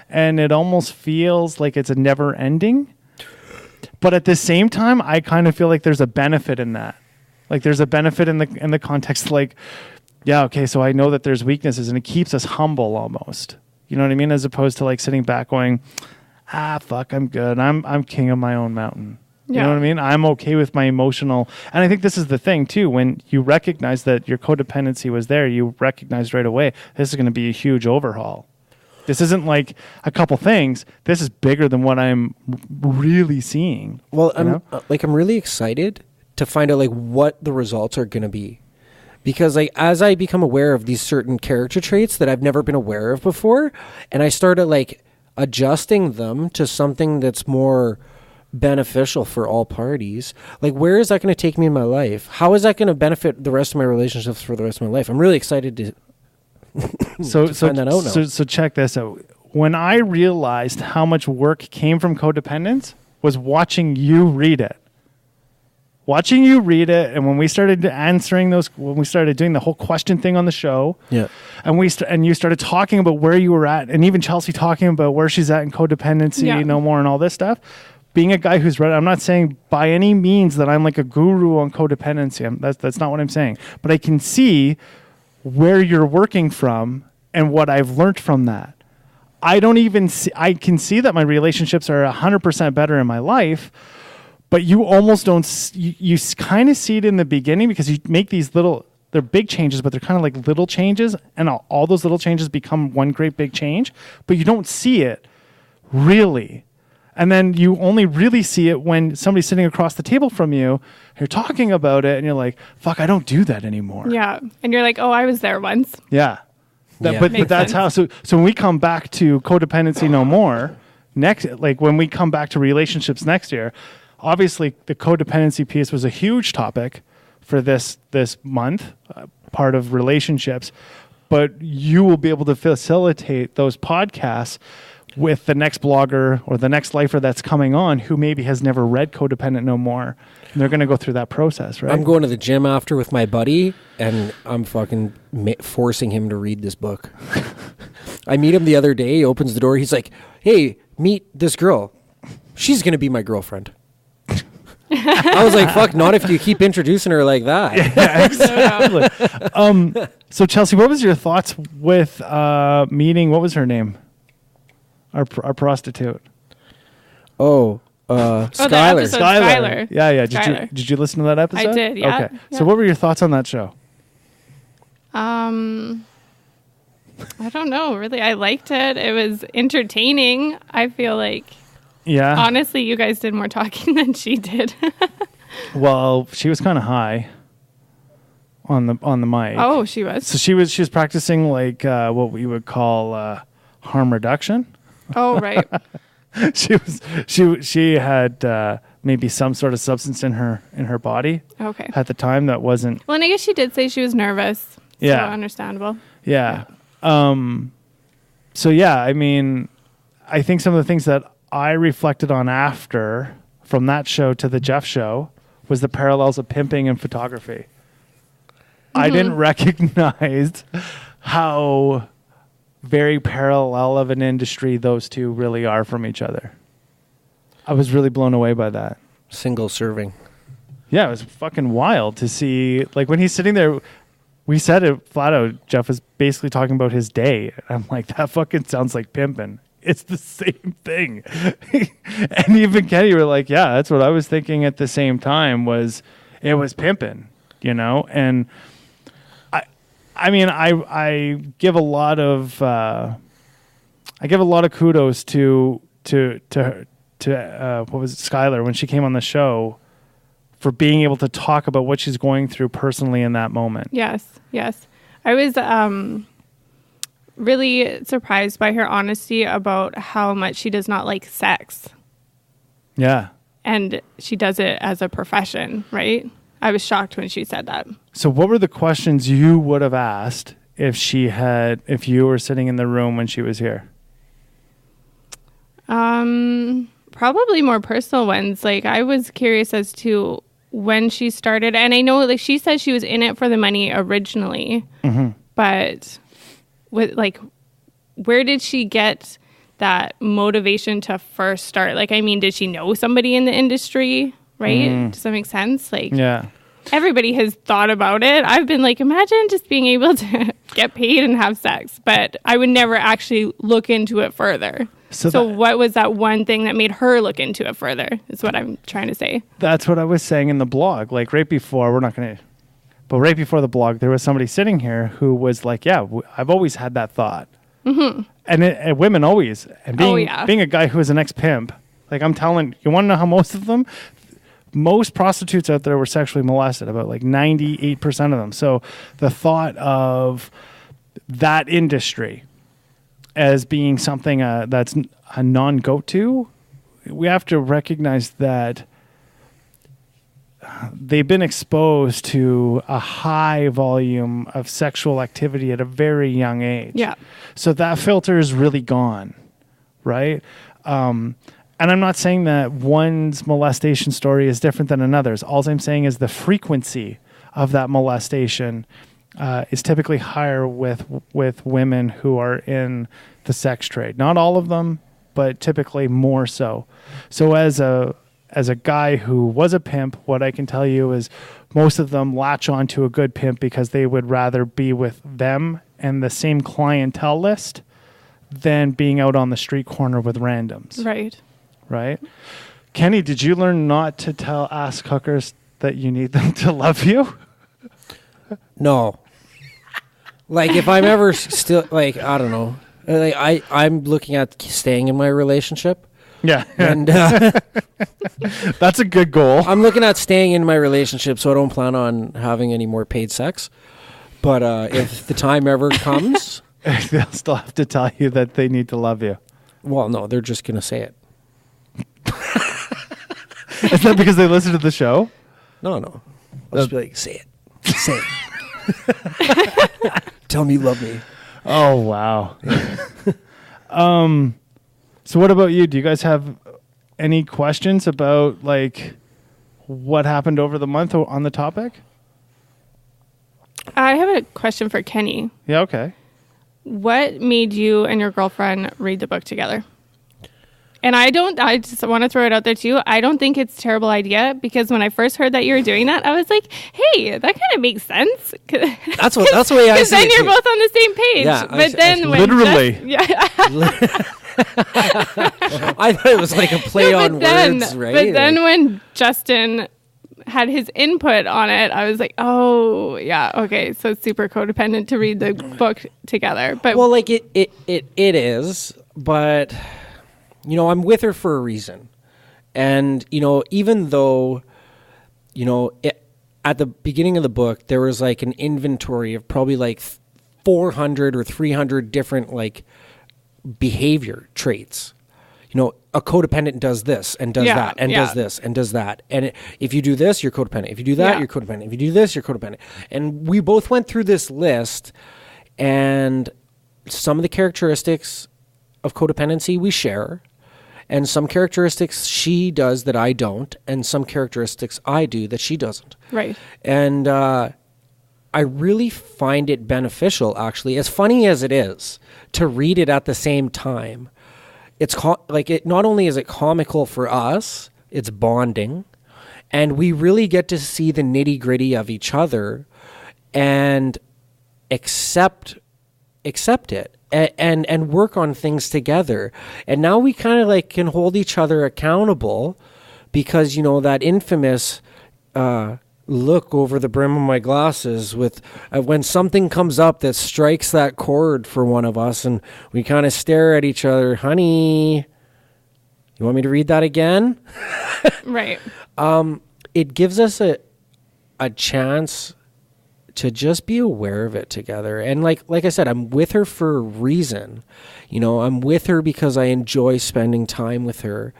A: And it almost feels like it's a never ending. But at the same time, I kind of feel like there's a benefit in that. Like there's a benefit in the context, like, yeah, okay, so I know that there's weaknesses and it keeps us humble almost. You know what I mean? As opposed to like sitting back going, fuck, I'm good. I'm king of my own mountain. You know what I mean? I'm okay with my emotional. And I think this is the thing too. When you recognize that your codependency was there, you recognize right away, this is going to be a huge overhaul. This isn't like a couple things. This is bigger than what I'm really seeing.
B: Well, I'm really excited to find out like what the results are going to be. Because like as I become aware of these certain character traits that I've never been aware of before, and I started like adjusting them to something that's more beneficial for all parties, like where is that going to take me in my life? How is that going to benefit the rest of my relationships for the rest of my life? I'm really excited to find that out now.
A: So check this out. When I realized how much work came from codependence was watching you read it. Watching you read it, and when we started answering those, when we started doing the whole question thing on the show, and you started talking about where you were at, and even Chelsey talking about where she's at in codependency, no more, and all this stuff. Being a guy who's read it, I'm not saying by any means that I'm like a guru on codependency. That's not what I'm saying. But I can see where you're working from and what I've learned from that. I can see that my relationships are 100% better in my life. But you almost don't, you kind of see it in the beginning because you make these they're big changes, but they're kind of like little changes. And all those little changes become one great big change. But you don't see it really. And then you only really see it when somebody's sitting across the table from you, you're talking about it, and you're like, fuck, I don't do that anymore.
C: Yeah. And you're like, oh, I was there once.
A: Yeah. But that's how, so when we come back to Codependency No More, like when we come back to relationships next year, obviously, the codependency piece was a huge topic for this month, part of relationships. But you will be able to facilitate those podcasts with the next blogger or the next lifer that's coming on who maybe has never read Codependent No More. And they're going to go through that process, right?
B: I'm going to the gym after with my buddy, and I'm fucking forcing him to read this book. I meet him the other day. He opens the door. He's like, hey, meet this girl. She's going to be my girlfriend. I was like, fuck, not if you keep introducing her like that.
A: Yeah, exactly. So Chelsey, what was your thoughts with meeting, what was her name? Our prostitute.
B: Skylar.
C: Skylar.
A: Yeah.
C: Skylar.
A: Did you listen to that episode?
C: I did, yeah.
A: Okay. Yeah. So what were your thoughts on that show?
C: I don't know, really. I liked it. It was entertaining. I feel like honestly, you guys did more talking than she did.
A: Well, she was kind of high on the mic.
C: Oh, she was.
A: So she was practicing like what we would call harm reduction.
C: Oh, right.
A: she had maybe some sort of substance in her body.
C: Okay.
A: At the time that wasn't.
C: Well, and I guess she did say she was nervous.
A: Yeah.
C: So understandable.
A: Yeah. So yeah, I mean, I think some of the things that I reflected on after from that show to the Jeff show was the parallels of pimping and photography. I didn't recognize how very parallel of an industry those two really are from each other. I was really blown away by that.
B: Single serving.
A: Yeah, it was fucking wild to see. Like when he's sitting there, we said it flat out. Jeff was basically talking about his day. I'm like, that fucking sounds like pimping. It's the same thing. And even Kenny were like, yeah, that's what I was thinking at the same time. It was pimping, you know. And I mean, I give a lot of kudos to what was it, Skylar, when she came on the show, for being able to talk about what she's going through personally in that moment.
C: Yes. I was really surprised by her honesty about how much she does not like sex.
A: Yeah.
C: And she does it as a profession, right? I was shocked when she said that.
A: So what were the questions you would have asked if you were sitting in the room when she was here?
C: Probably more personal ones. Like, I was curious as to when she started, and I know, like, she said she was in it for the money originally, but where did she get that motivation to first start? Like, I mean, did she know somebody in the industry? Right? Does that make sense? Like, yeah. Everybody has thought about it. I've been like, imagine just being able to get paid and have sex, but I would never actually look into it further. So what was that one thing that made her look into it further, is what I'm trying to say. That's what I was saying in the blog. Like right before the blog, there was somebody sitting here who was like, yeah, I've always had that thought. Mm-hmm. And women always. And being a guy who is an ex-pimp, like I'm telling, you want to know how most prostitutes out there were sexually molested, about like 98% of them. So the thought of that industry as being something that's a non-go-to, we have to recognize that they've been exposed to a high volume of sexual activity at a very young age. Yeah. So that filter is really gone, right? And I'm not saying that one's molestation story is different than another's. All I'm saying is the frequency of that molestation is typically higher with women who are in the sex trade. Not all of them, but typically more so. So as a guy who was a pimp, what I can tell you is most of them latch on to a good pimp because they would rather be with them and the same clientele list than being out on the street corner with randoms. Right? Kenny, did you learn not to ask hookers that you need them to love you?
B: No. Like, if I'm ever still, like, I don't know. Like, I'm looking at staying in my relationship.
A: Yeah.
B: And
A: that's a good goal.
B: I'm looking at staying in my relationship, so I don't plan on having any more paid sex. But if the time ever comes...
A: They'll still have to tell you that they need to love you.
B: Well, no, they're just going to say it.
A: Is that because they listen to the show?
B: No. I'll just be like, say it. Say it. Tell me you love me.
A: Oh, wow. Yeah. So what about you? Do you guys have any questions about, like, what happened over the month on the topic?
C: I have a question for Kenny.
A: Yeah, okay.
C: What made you and your girlfriend read the book together? And I just want to throw it out there too. I don't think it's a terrible idea, because when I first heard that you were doing that, I was like, hey, that kind of makes sense.
B: That's the way I see it. Because
C: then you're both on the same page.
B: Yeah,
C: but then when
A: literally.
B: I thought it was like a play on words, right?
C: But then when Justin had his input on it, I was like, oh, yeah, okay. So it's super codependent to read the book together. But
B: well, like it is, but... You know, I'm with her for a reason. And, you know, even though, you know, at the beginning of the book, there was like an inventory of probably like 400 or 300 different like behavior traits. You know, a codependent does this and does that and does this and does that. And if you do this, you're codependent. If you do that, you're codependent. If you do this, you're codependent. And we both went through this list, and some of the characteristics of codependency we share. And some characteristics she does that I don't, and some characteristics I do that she doesn't.
C: Right.
B: And I really find it beneficial, actually, as funny as it is, to read it at the same time. It's not only is it comical for us, it's bonding, and we really get to see the nitty-gritty of each other and accept it and work on things together. And now we kind of like can hold each other accountable because, you know, that infamous look over the brim of my glasses with when something comes up that strikes that chord for one of us and we kind of stare at each other. Honey, you want me to read that again?
C: Right.
B: It gives us a chance to just be aware of it together. And like I said, I'm with her for a reason. You know, I'm with her because I enjoy spending time with her.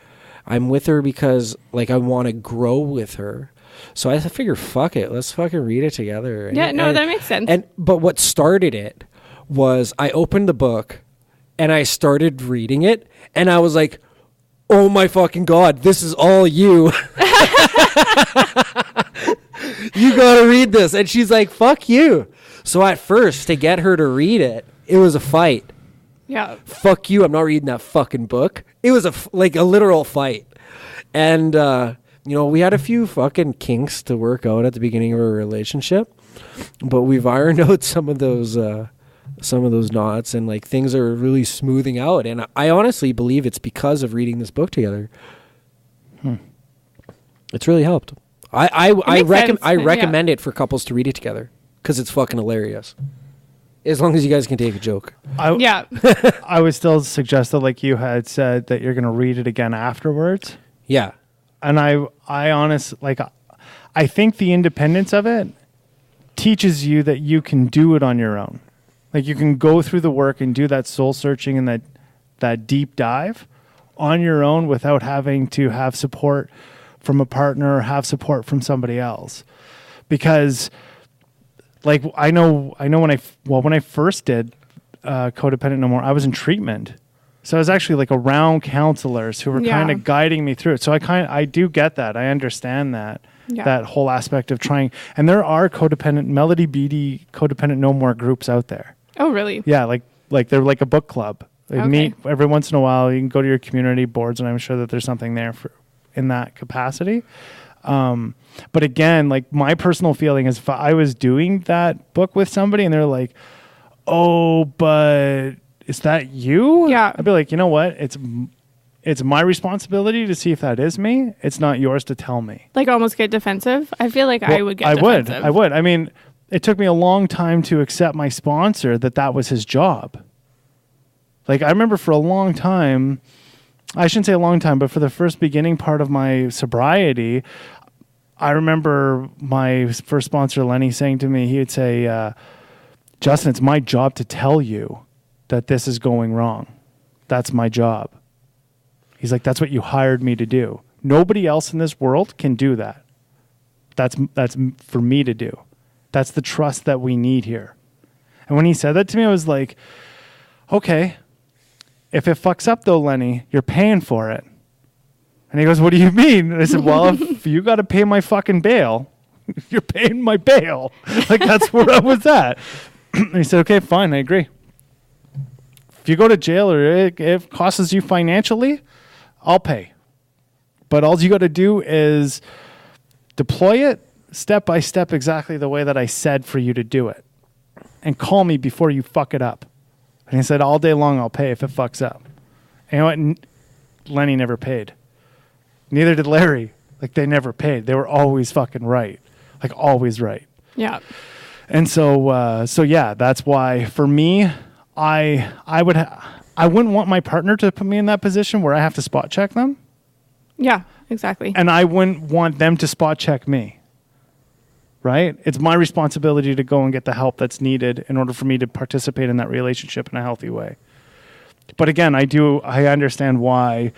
B: I'm with her because like I want to grow with her. So I figure, fuck it, let's fucking read it together.
C: Yeah, that makes sense.
B: But what started it was I opened the book and I started reading it and I was like, oh my fucking God, this is all you. You gotta read this. And she's like, fuck you. So at first, to get her to read it, it was a fight.
C: Yeah.
B: Fuck you, I'm not reading that fucking book. It was a literal fight. And, you know, we had a few fucking kinks to work out at the beginning of our relationship, but we've ironed out some of those knots, and like things are really smoothing out. And I honestly believe it's because of reading this book together. It's really helped. I recommend it for couples to read it together because it's fucking hilarious. As long as you guys can take a joke.
A: I would still suggest that, like you had said, that you're going to read it again afterwards.
B: Yeah.
A: And I honestly, like, I think the independence of it teaches you that you can do it on your own. Like, you can go through the work and do that soul searching and that deep dive on your own without having to have support from a partner or have support from somebody else. Because, like, I know when I first did Codependent No More, I was in treatment. So I was actually like around counselors who were kind of guiding me through it. So I do get that. I understand that. Yeah. That whole aspect of trying. And there are Melody Beatty Codependent No More groups out there.
C: Oh, really?
A: Yeah, like they're like a book club. They meet every once in a while. You can go to your community boards, and I'm sure that there's something there in that capacity. But again, like, my personal feeling is if I was doing that book with somebody and they're like, oh, but is that you?
C: Yeah.
A: I'd be like, you know what? It's my responsibility to see if that is me. It's not yours to tell me.
C: Like, almost get defensive? I feel like I would get defensive.
A: I would. I mean, it took me a long time to accept my sponsor that was his job. Like, I remember for a long time, I shouldn't say a long time, but for the first beginning part of my sobriety, I remember my first sponsor, Lenny, saying to me, he would say, Justin, it's my job to tell you that this is going wrong. That's my job. He's like, that's what you hired me to do. Nobody else in this world can do that. That's for me to do. That's the trust that we need here. And when he said that to me, I was like, okay, if it fucks up though, Lenny, you're paying for it. And he goes, what do you mean? And I said, well, if you got to pay my fucking bail, you're paying my bail. Like, that's where I was at. And he said, okay, fine, I agree. If you go to jail or it costs you financially, I'll pay. But all you got to do is deploy it step by step exactly the way that I said for you to do it. And call me before you fuck it up. And he said, all day long I'll pay if it fucks up. And you know what? Lenny never paid. Neither did Larry. Like, they never paid. They were always fucking right. Like, always right.
C: Yeah.
A: And so yeah, that's why for me, I wouldn't want my partner to put me in that position where I have to spot check them.
C: Yeah, exactly.
A: And I wouldn't want them to spot check me. Right? It's my responsibility to go and get the help that's needed in order for me to participate in that relationship in a healthy way. But again, I understand why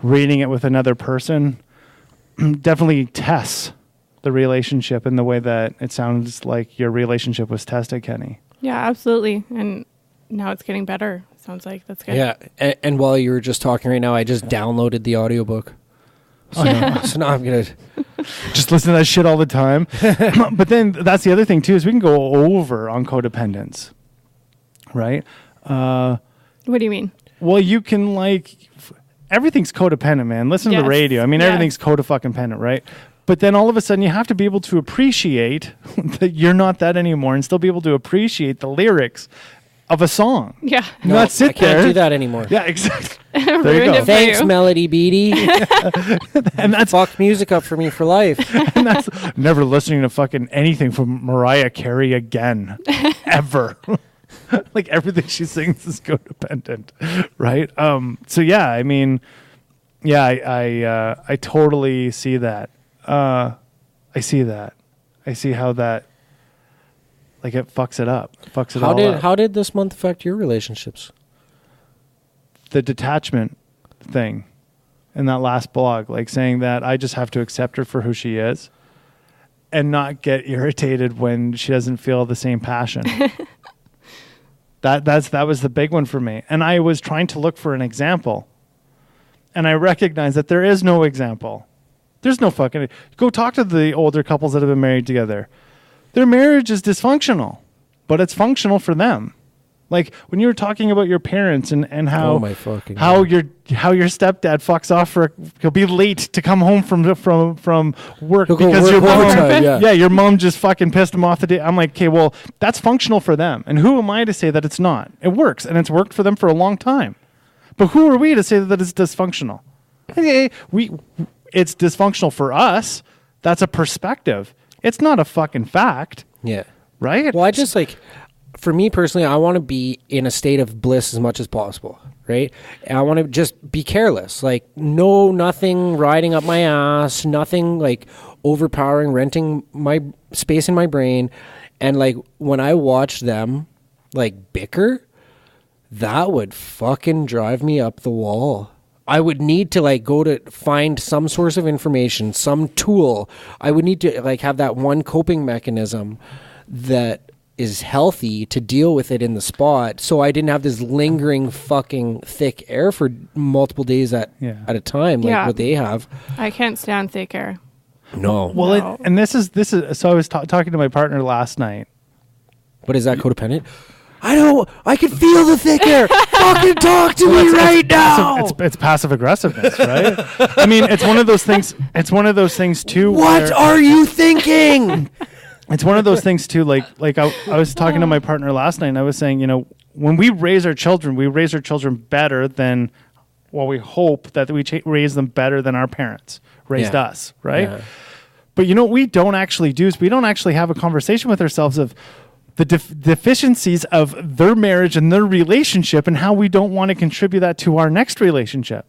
A: reading it with another person definitely tests the relationship in the way that it sounds like your relationship was tested, Kenny.
C: Yeah, absolutely. And now it's getting better. Sounds like that's good.
B: Yeah. And while you were just talking right now, I just downloaded the audiobook. So now I'm going to
A: Just listen to that shit all the time. But then that's the other thing too, is we can go over on codependence, right?
C: What do you mean?
A: Well, you can everything's codependent, man. Listen to the radio. I mean, everything's codependent, right? But then all of a sudden you have to be able to appreciate that you're not that anymore and still be able to appreciate the lyrics of a song.
C: Yeah.
B: No,
A: Not sit
B: I can't
A: there.
B: do that anymore.
A: Yeah, exactly.
C: There you go.
B: Thanks, Melody Beatty.
A: And that's
B: fucked music up for me for life.
A: and that's never listening to fucking anything from Mariah Carey again. Ever. Like everything she sings is codependent. Right? So yeah, I mean, yeah, I totally see that. I see that. I see how that it fucks it up. Fucks it all up.
B: How did this month affect your relationships?
A: The detachment thing in that last blog, saying that I just have to accept her for who she is and not get irritated when she doesn't feel the same passion. That was the big one for me. And I was trying to look for an example. And I recognize that there is no example. There's no fucking... Go talk to the older couples that have been married together. Their marriage is dysfunctional, but it's functional for them. Like when you were talking about your parents and how your stepdad fucks off he'll be late to come home from work because your mom, your mom just fucking pissed him off the day. I'm like, okay, well, that's functional for them. And who am I to say that it's not? It works, and it's worked for them for a long time. But who are we to say that it's dysfunctional? Okay, it's dysfunctional for us. That's a perspective. It's not a fucking fact.
B: Yeah.
A: Right?
B: Well, I just for me personally, I want to be in a state of bliss as much as possible, right? And I want to just be careless. Nothing riding up my ass, nothing overpowering, renting my space in my brain. And when I watch them bicker, that would fucking drive me up the wall. I would need to go to find some source of information, some tool. I would need to have that one coping mechanism that is healthy to deal with it in the spot, so I didn't have this lingering fucking thick air for multiple days at a time what they have.
C: I can't stand thick air.
B: No.
A: Well,
C: no.
A: And this is so I was talking to my partner last night.
B: But is that codependent? I can feel the thick air. Fucking talk to me right now.
A: It's passive aggressiveness, right? I mean, it's one of those things. It's one of those things too.
B: What are you thinking?
A: It's one of those things too. I was talking to my partner last night, and I was saying, when we raise our children better than, well, we hope that we raise them better than our parents raised us, right? Yeah. But what we don't actually do is we don't actually have a conversation with ourselves of the deficiencies of their marriage and their relationship and how we don't want to contribute that to our next relationship.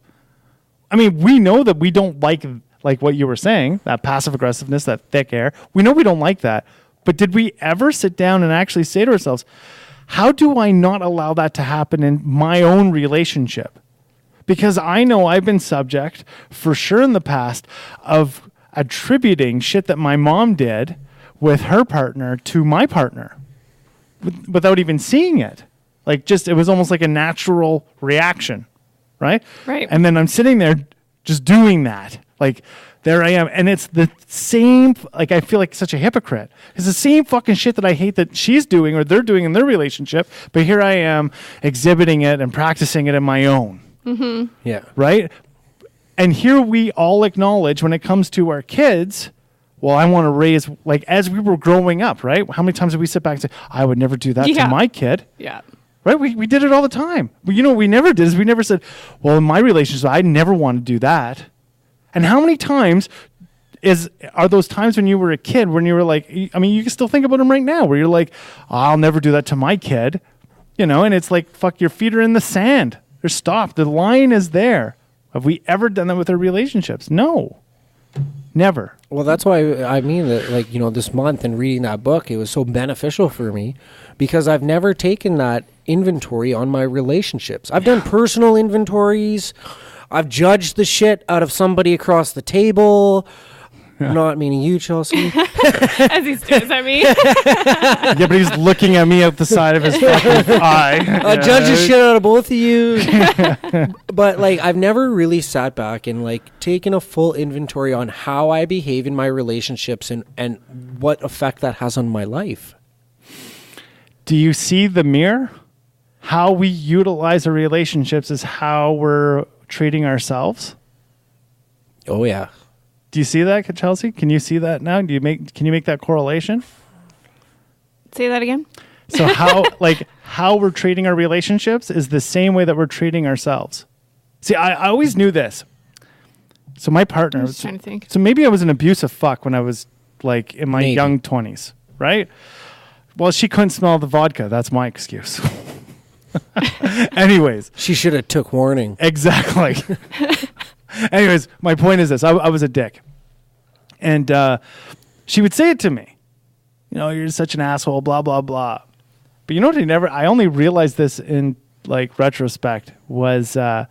A: I mean, we know that we don't like what you were saying, that passive aggressiveness, that thick air. We know we don't like that. But did we ever sit down and actually say to ourselves, how do I not allow that to happen in my own relationship? Because I know I've been subject, for sure in the past, of attributing shit that my mom did with her partner to my partner without even seeing it. It was almost like a natural reaction, right?
C: Right.
A: And then I'm sitting there just doing that. There I am. And it's the same, I feel like such a hypocrite. It's the same fucking shit that I hate that she's doing or they're doing in their relationship. But here I am exhibiting it and practicing it in my own.
C: Mm-hmm.
B: Yeah.
A: Right? And here we all acknowledge when it comes to our kids, well, I want to raise, as we were growing up, right? How many times did we sit back and say, I would never do that to my kid?
C: Yeah.
A: Right? We did it all the time. But what we never did is we never said, well, in my relationship, I never want to do that. And how many times are those times when you were a kid when you were you can still think about them right now where you're like, I'll never do that to my kid, and it's fuck, your feet are in the sand. They're stopped. The line is there. Have we ever done that with our relationships? No. Never.
B: Well, that's why I mean that, this month and reading that book, it was so beneficial for me because I've never taken that inventory on my relationships. I've done personal inventories. I've judged the shit out of somebody across the table. Not meaning you, Chelsey.
C: As he stares at me.
A: Yeah, but he's looking at me out the side of his fucking eye.
B: I'll judge the shit out of both of you. But like, I've never really sat back and like taken a full inventory on how I behave in my relationships and what effect that has on my life.
A: Do you see the mirror? How we utilize our relationships is how we're treating ourselves.
B: Oh yeah.
A: Do you see that, Chelsey? Can you see that now? Can you make that correlation?
C: Say that again.
A: So how we're treating our relationships is the same way that we're treating ourselves. See, I always knew this. So my partner,
C: I'm just trying to think.
A: So maybe I was an abusive fuck when I was like in my young 20s, right? Well, she couldn't smell the vodka. That's my excuse. Anyways.
B: She should have took warning.
A: Exactly. Anyways, my point is this. I was a dick. And she would say it to me. You know, you're such an asshole, blah, blah, blah. But you know what I only realized this in like retrospect was I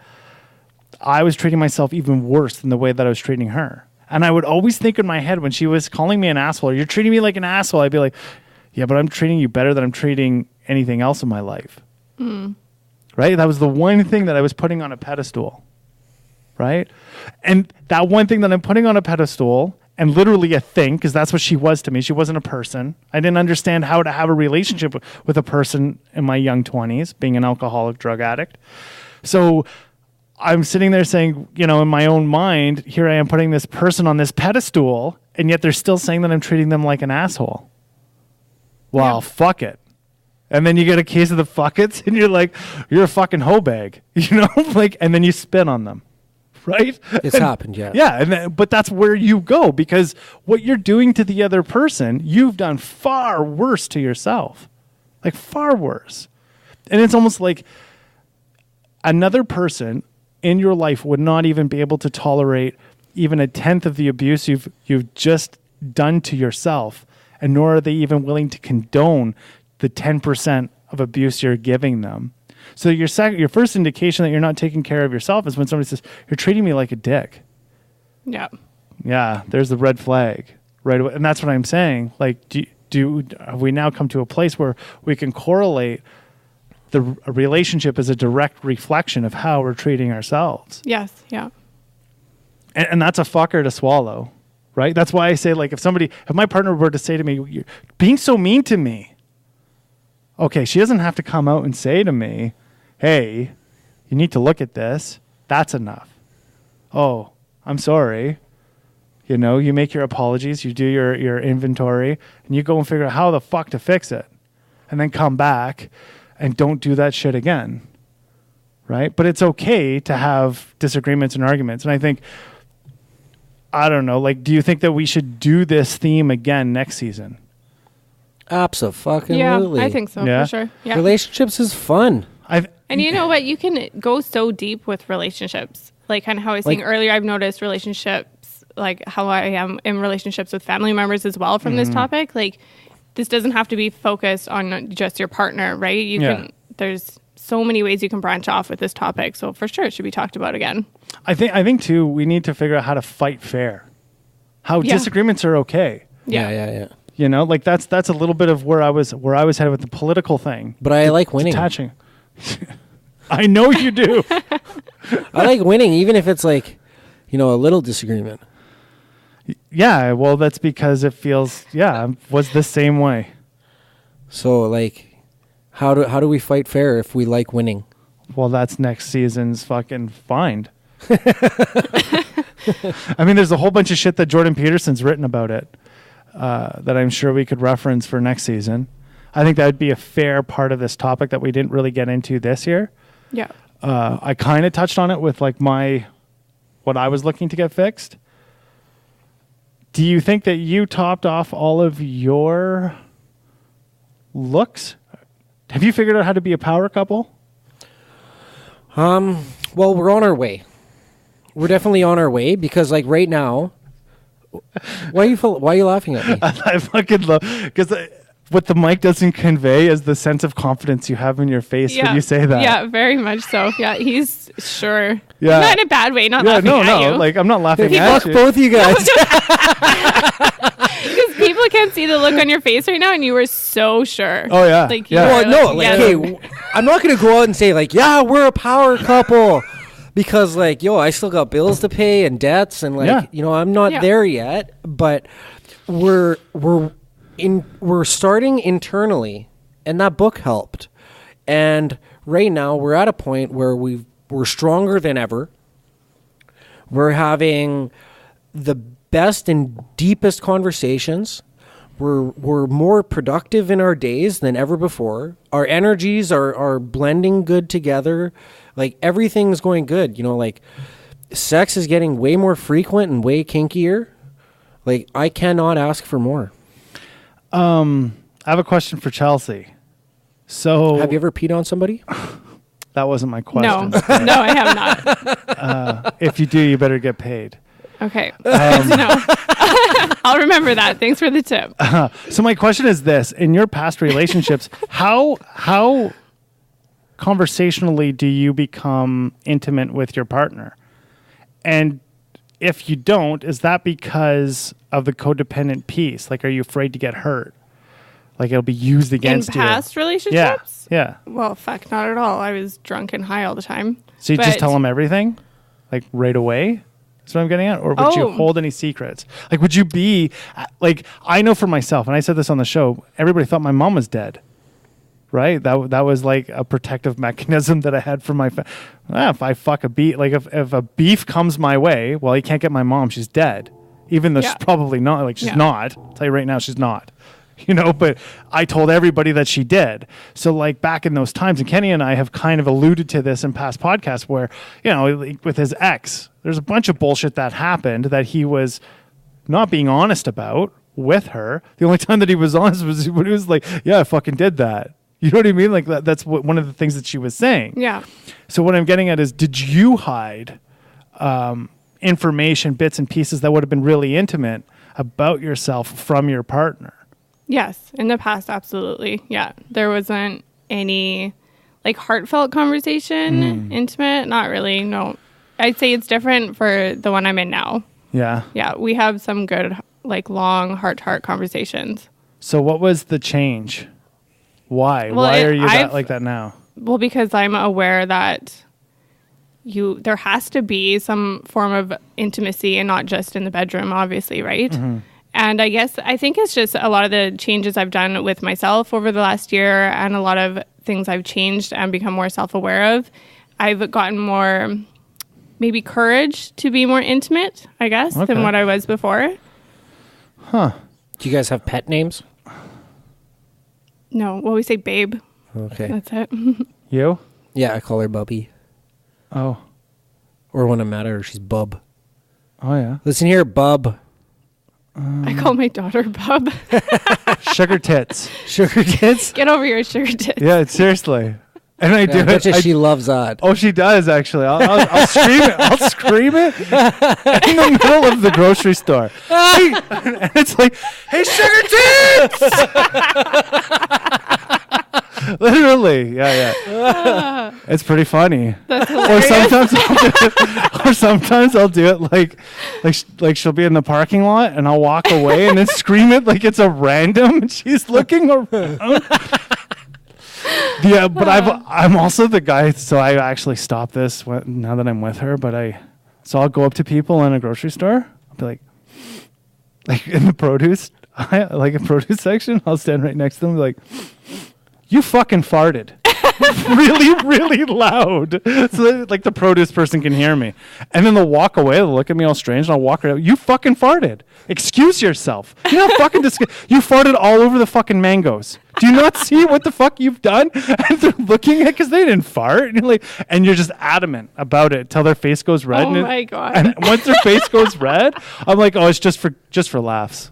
A: was treating myself even worse than the way that I was treating her. And I would always think in my head when she was calling me an asshole, you're treating me like an asshole. I'd be like, yeah, but I'm treating you better than I'm treating anything else in my life. Mm. Right? That was the one thing that I was putting on a pedestal. Right? And that one thing that I'm putting on a pedestal, and literally a thing, because that's what she was to me. She wasn't a person. I didn't understand how to have a relationship with a person in my young 20s, being an alcoholic drug addict. So I'm sitting there saying, you know, in my own mind, here I am putting this person on this pedestal, and yet they're still saying that I'm treating them like an asshole. Well, fuck it. And then you get a case of the fuck it's, and you're like, you're a fucking hoe bag, you know, like, and then you spit on them. Right?
B: It's happened, yeah.
A: Yeah, but that's where you go, because what you're doing to the other person, you've done far worse to yourself. Like far worse. And it's almost like another person in your life would not even be able to tolerate even a tenth of the abuse you've just done to yourself, and nor are they even willing to condone the 10% of abuse you're giving them. So your first indication that you're not taking care of yourself is when somebody says, you're treating me like a dick.
C: Yeah.
A: Yeah, there's the red flag right away. And that's what I'm saying. Like, have we now come to a place where we can correlate a relationship as a direct reflection of how we're treating ourselves?
C: Yes, yeah.
A: And that's a fucker to swallow, right? That's why I say, like, if my partner were to say to me, you're being so mean to me, okay, she doesn't have to come out and say to me, hey, you need to look at this. That's enough. Oh, I'm sorry. You know, you make your apologies, you do your inventory, and you go and figure out how the fuck to fix it. And then come back and don't do that shit again. Right? But it's okay to have disagreements and arguments. And I think, I don't know, like, do you think that we should do this theme again next season?
B: Absolutely.
C: Yeah, I think so, for sure. Yeah.
B: Relationships is fun.
C: And you know what? You can go so deep with relationships. Like kind of how I was saying earlier, I've noticed relationships, like how I am in relationships with family members as well from this topic. Like this doesn't have to be focused on just your partner, right? There's so many ways you can branch off with this topic. So for sure, it should be talked about again. I
A: think too, we need to figure out how to fight fair. How disagreements are okay.
B: Yeah.
A: You know, like that's a little bit of where I was headed with the political thing.
B: But I like winning.
A: Detaching. I know you do.
B: I like winning, even if it's like, you know, a little disagreement.
A: Yeah, well, that's because it feels, was the same way.
B: So, like, how do we fight fair if we like winning?
A: Well, that's next season's fucking find. I mean, there's a whole bunch of shit that Jordan Peterson's written about it that I'm sure we could reference for next season. I think that would be a fair part of this topic that we didn't really get into this year.
C: Yeah.
A: I kind of touched on it with like what I was looking to get fixed. Do you think that you topped off all of your looks? Have you figured out how to be a power couple?
B: Well, we're on our way. We're definitely on our way because like right now, why are you laughing at me?
A: I fucking love, because what the mic doesn't convey is the sense of confidence you have in your face when you say that.
C: Yeah, very much so. Yeah, he's Sure.
A: Yeah.
C: Not in a bad way. Not laughing at you.
A: Like, I'm not laughing
B: Fuck
A: at you.
B: both you guys.
C: Because people can't see the look on your face right now, and you were so sure.
A: Oh, yeah.
C: Like,
A: Yeah.
B: Well, no, like, okay, I'm not going to go out and say, like, yeah, we're a power couple. Because, like, I still got bills to pay and debts. And, like, I'm not there yet. But we're starting internally. And that book helped. And right now, we're at a point where we're stronger than ever. We're having the best and deepest conversations. We're more productive in our days than ever before. Our energies are blending good together. Like, everything's going good. Like, sex is getting way more frequent and way kinkier. Like, I cannot ask for more.
A: I have a question for Chelsey. So,
B: have you ever peed on somebody?
A: That wasn't my question.
C: No, I have not.
A: If you do, you better get paid.
C: Okay. No. I'll remember that. Thanks for the tip.
A: So my question is this: in your past relationships, how conversationally do you become intimate with your partner? And if you don't, is that because of the codependent piece? Like, are you afraid to get hurt? Like, it'll be used against you?
C: In past relationships?
A: Yeah.
C: Well, fuck, not at all. I was drunk and high all the time.
A: So you just tell them everything? Like, right away? That's what I'm getting at? Or would you hold any secrets? Like, would you be... Like, I know for myself, and I said this on the show, everybody thought my mom was dead. Right? That was like a protective mechanism that I had for my... if I fuck a beef... Like, if a beef comes my way, well, you can't get my mom. She's dead. Even though she's probably not. Like, she's not. I'll tell you right now, she's not. But I told everybody that she did. So, like, back in those times, and Kenny and I have kind of alluded to this in past podcasts where, like, with his ex, there's a bunch of bullshit that happened that he was not being honest about with her. The only time that he was honest was when he was like, yeah, I fucking did that. You know what I mean? Like, that's one of the things that she was saying.
C: Yeah.
A: So what I'm getting at is, did you hide information, bits and pieces that would have been really intimate about yourself from your partner?
C: Yes, in the past, absolutely. Yeah, there wasn't any like heartfelt conversation, intimate. Not really. No, I'd say it's different for the one I'm in now.
A: Yeah.
C: Yeah, we have some good, like, long heart-to-heart conversations.
A: So what was the change? Why?
C: Well,
A: Why are you like that now?
C: Well, because I'm aware that there has to be some form of intimacy and not just in the bedroom, obviously, right? Mm-hmm. And I think it's just a lot of the changes I've done with myself over the last year and a lot of things I've changed and become more self-aware of. I've gotten more, maybe, courage to be more intimate, I guess, than what I was before.
A: Huh.
B: Do you guys have pet names?
C: No. Well, we say babe.
B: Okay.
C: That's it.
A: You?
B: Yeah, I call her Bubby.
A: Oh.
B: Or when I'm at her, she's Bub.
A: Oh, yeah.
B: Listen here, Bub.
C: I call my daughter Bub.
A: Sugar tits.
B: Sugar tits?
C: Get over your sugar tits.
A: Yeah, seriously. And I do
B: it. She loves that.
A: Oh, she does, actually. I'll scream it. I'll scream it in the middle of the grocery store. Hey, and it's like, hey, sugar tits! Literally. Yeah. It's pretty funny.
C: That's
A: Or sometimes I'll do it like she'll be in the parking lot and I'll walk away and then scream it like it's a random and she's looking around. Yeah, but I'm also the guy, so I actually stop this now that I'm with her. So I'll go up to people in a grocery store. I'll be like in the produce, like a produce section. I'll stand right next to them, and be like, "You fucking farted." Really, really loud, so that, like, the produce person can hear me, and then they'll walk away. They'll look at me all strange, and I'll walk right out. You fucking farted. Excuse yourself. You know, fucking you farted all over the fucking mangoes. Do you not see what the fuck you've done? And they're looking at because they didn't fart, and you're just adamant about it till their face goes red.
C: Oh my god!
A: And once their face goes red, I'm like, oh, it's just for laughs.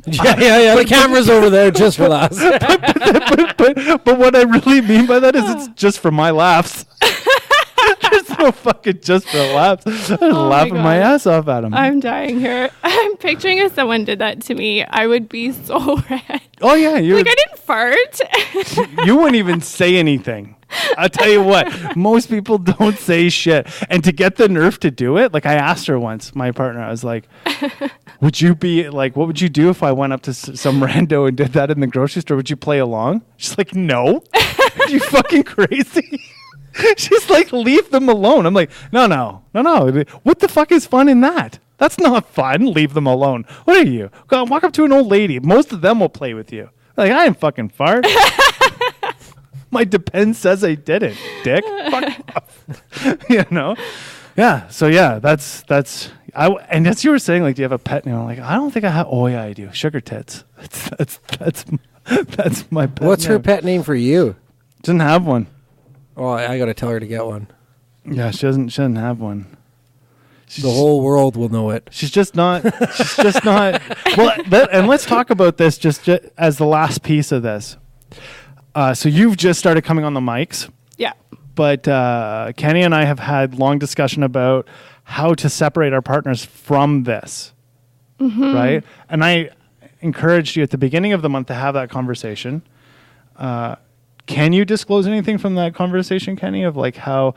B: Yeah. The camera's over there just for laughs.
A: But what I really mean by that is it's just for my laughs. There's no fucking just for laughs. I'm just laughing my ass off at him.
C: I'm dying here. I'm picturing if someone did that to me, I would be so red.
A: Oh yeah,
C: I didn't fart.
A: You wouldn't even say anything. I'll tell you what, most people don't say shit. And to get the nerve to do it, like I asked her once, my partner, I was like, would you be like, what would you do if I went up to some rando and did that in the grocery store? Would you play along? She's like, no. Are you fucking crazy? She's like, leave them alone. I'm like, no. What the fuck is fun in that? That's not fun. Leave them alone. What are you? Go walk up to an old lady. Most of them will play with you. Like, I ain't fucking fart. My Depends says I didn't, dick. Fuck off. You know? Yeah. So yeah, that's and as you were saying, like, do you have a pet name? I'm like, I don't think I have. Oh yeah, I do. Sugar Tits. That's my pet
B: What's
A: name.
B: her pet name for you?
A: Doesn't have one.
B: Oh, I got to tell her to get one.
A: Yeah, she doesn't have one.
B: The whole world will know it.
A: She's just not. Well, and let's talk about this just as the last piece of this. So you've just started coming on the mics.
C: Yeah.
A: But Kenny and I have had long discussion about how to separate our partners from this, right? And I encouraged you at the beginning of the month to have that conversation. Can you disclose anything from that conversation, Kenny, of like how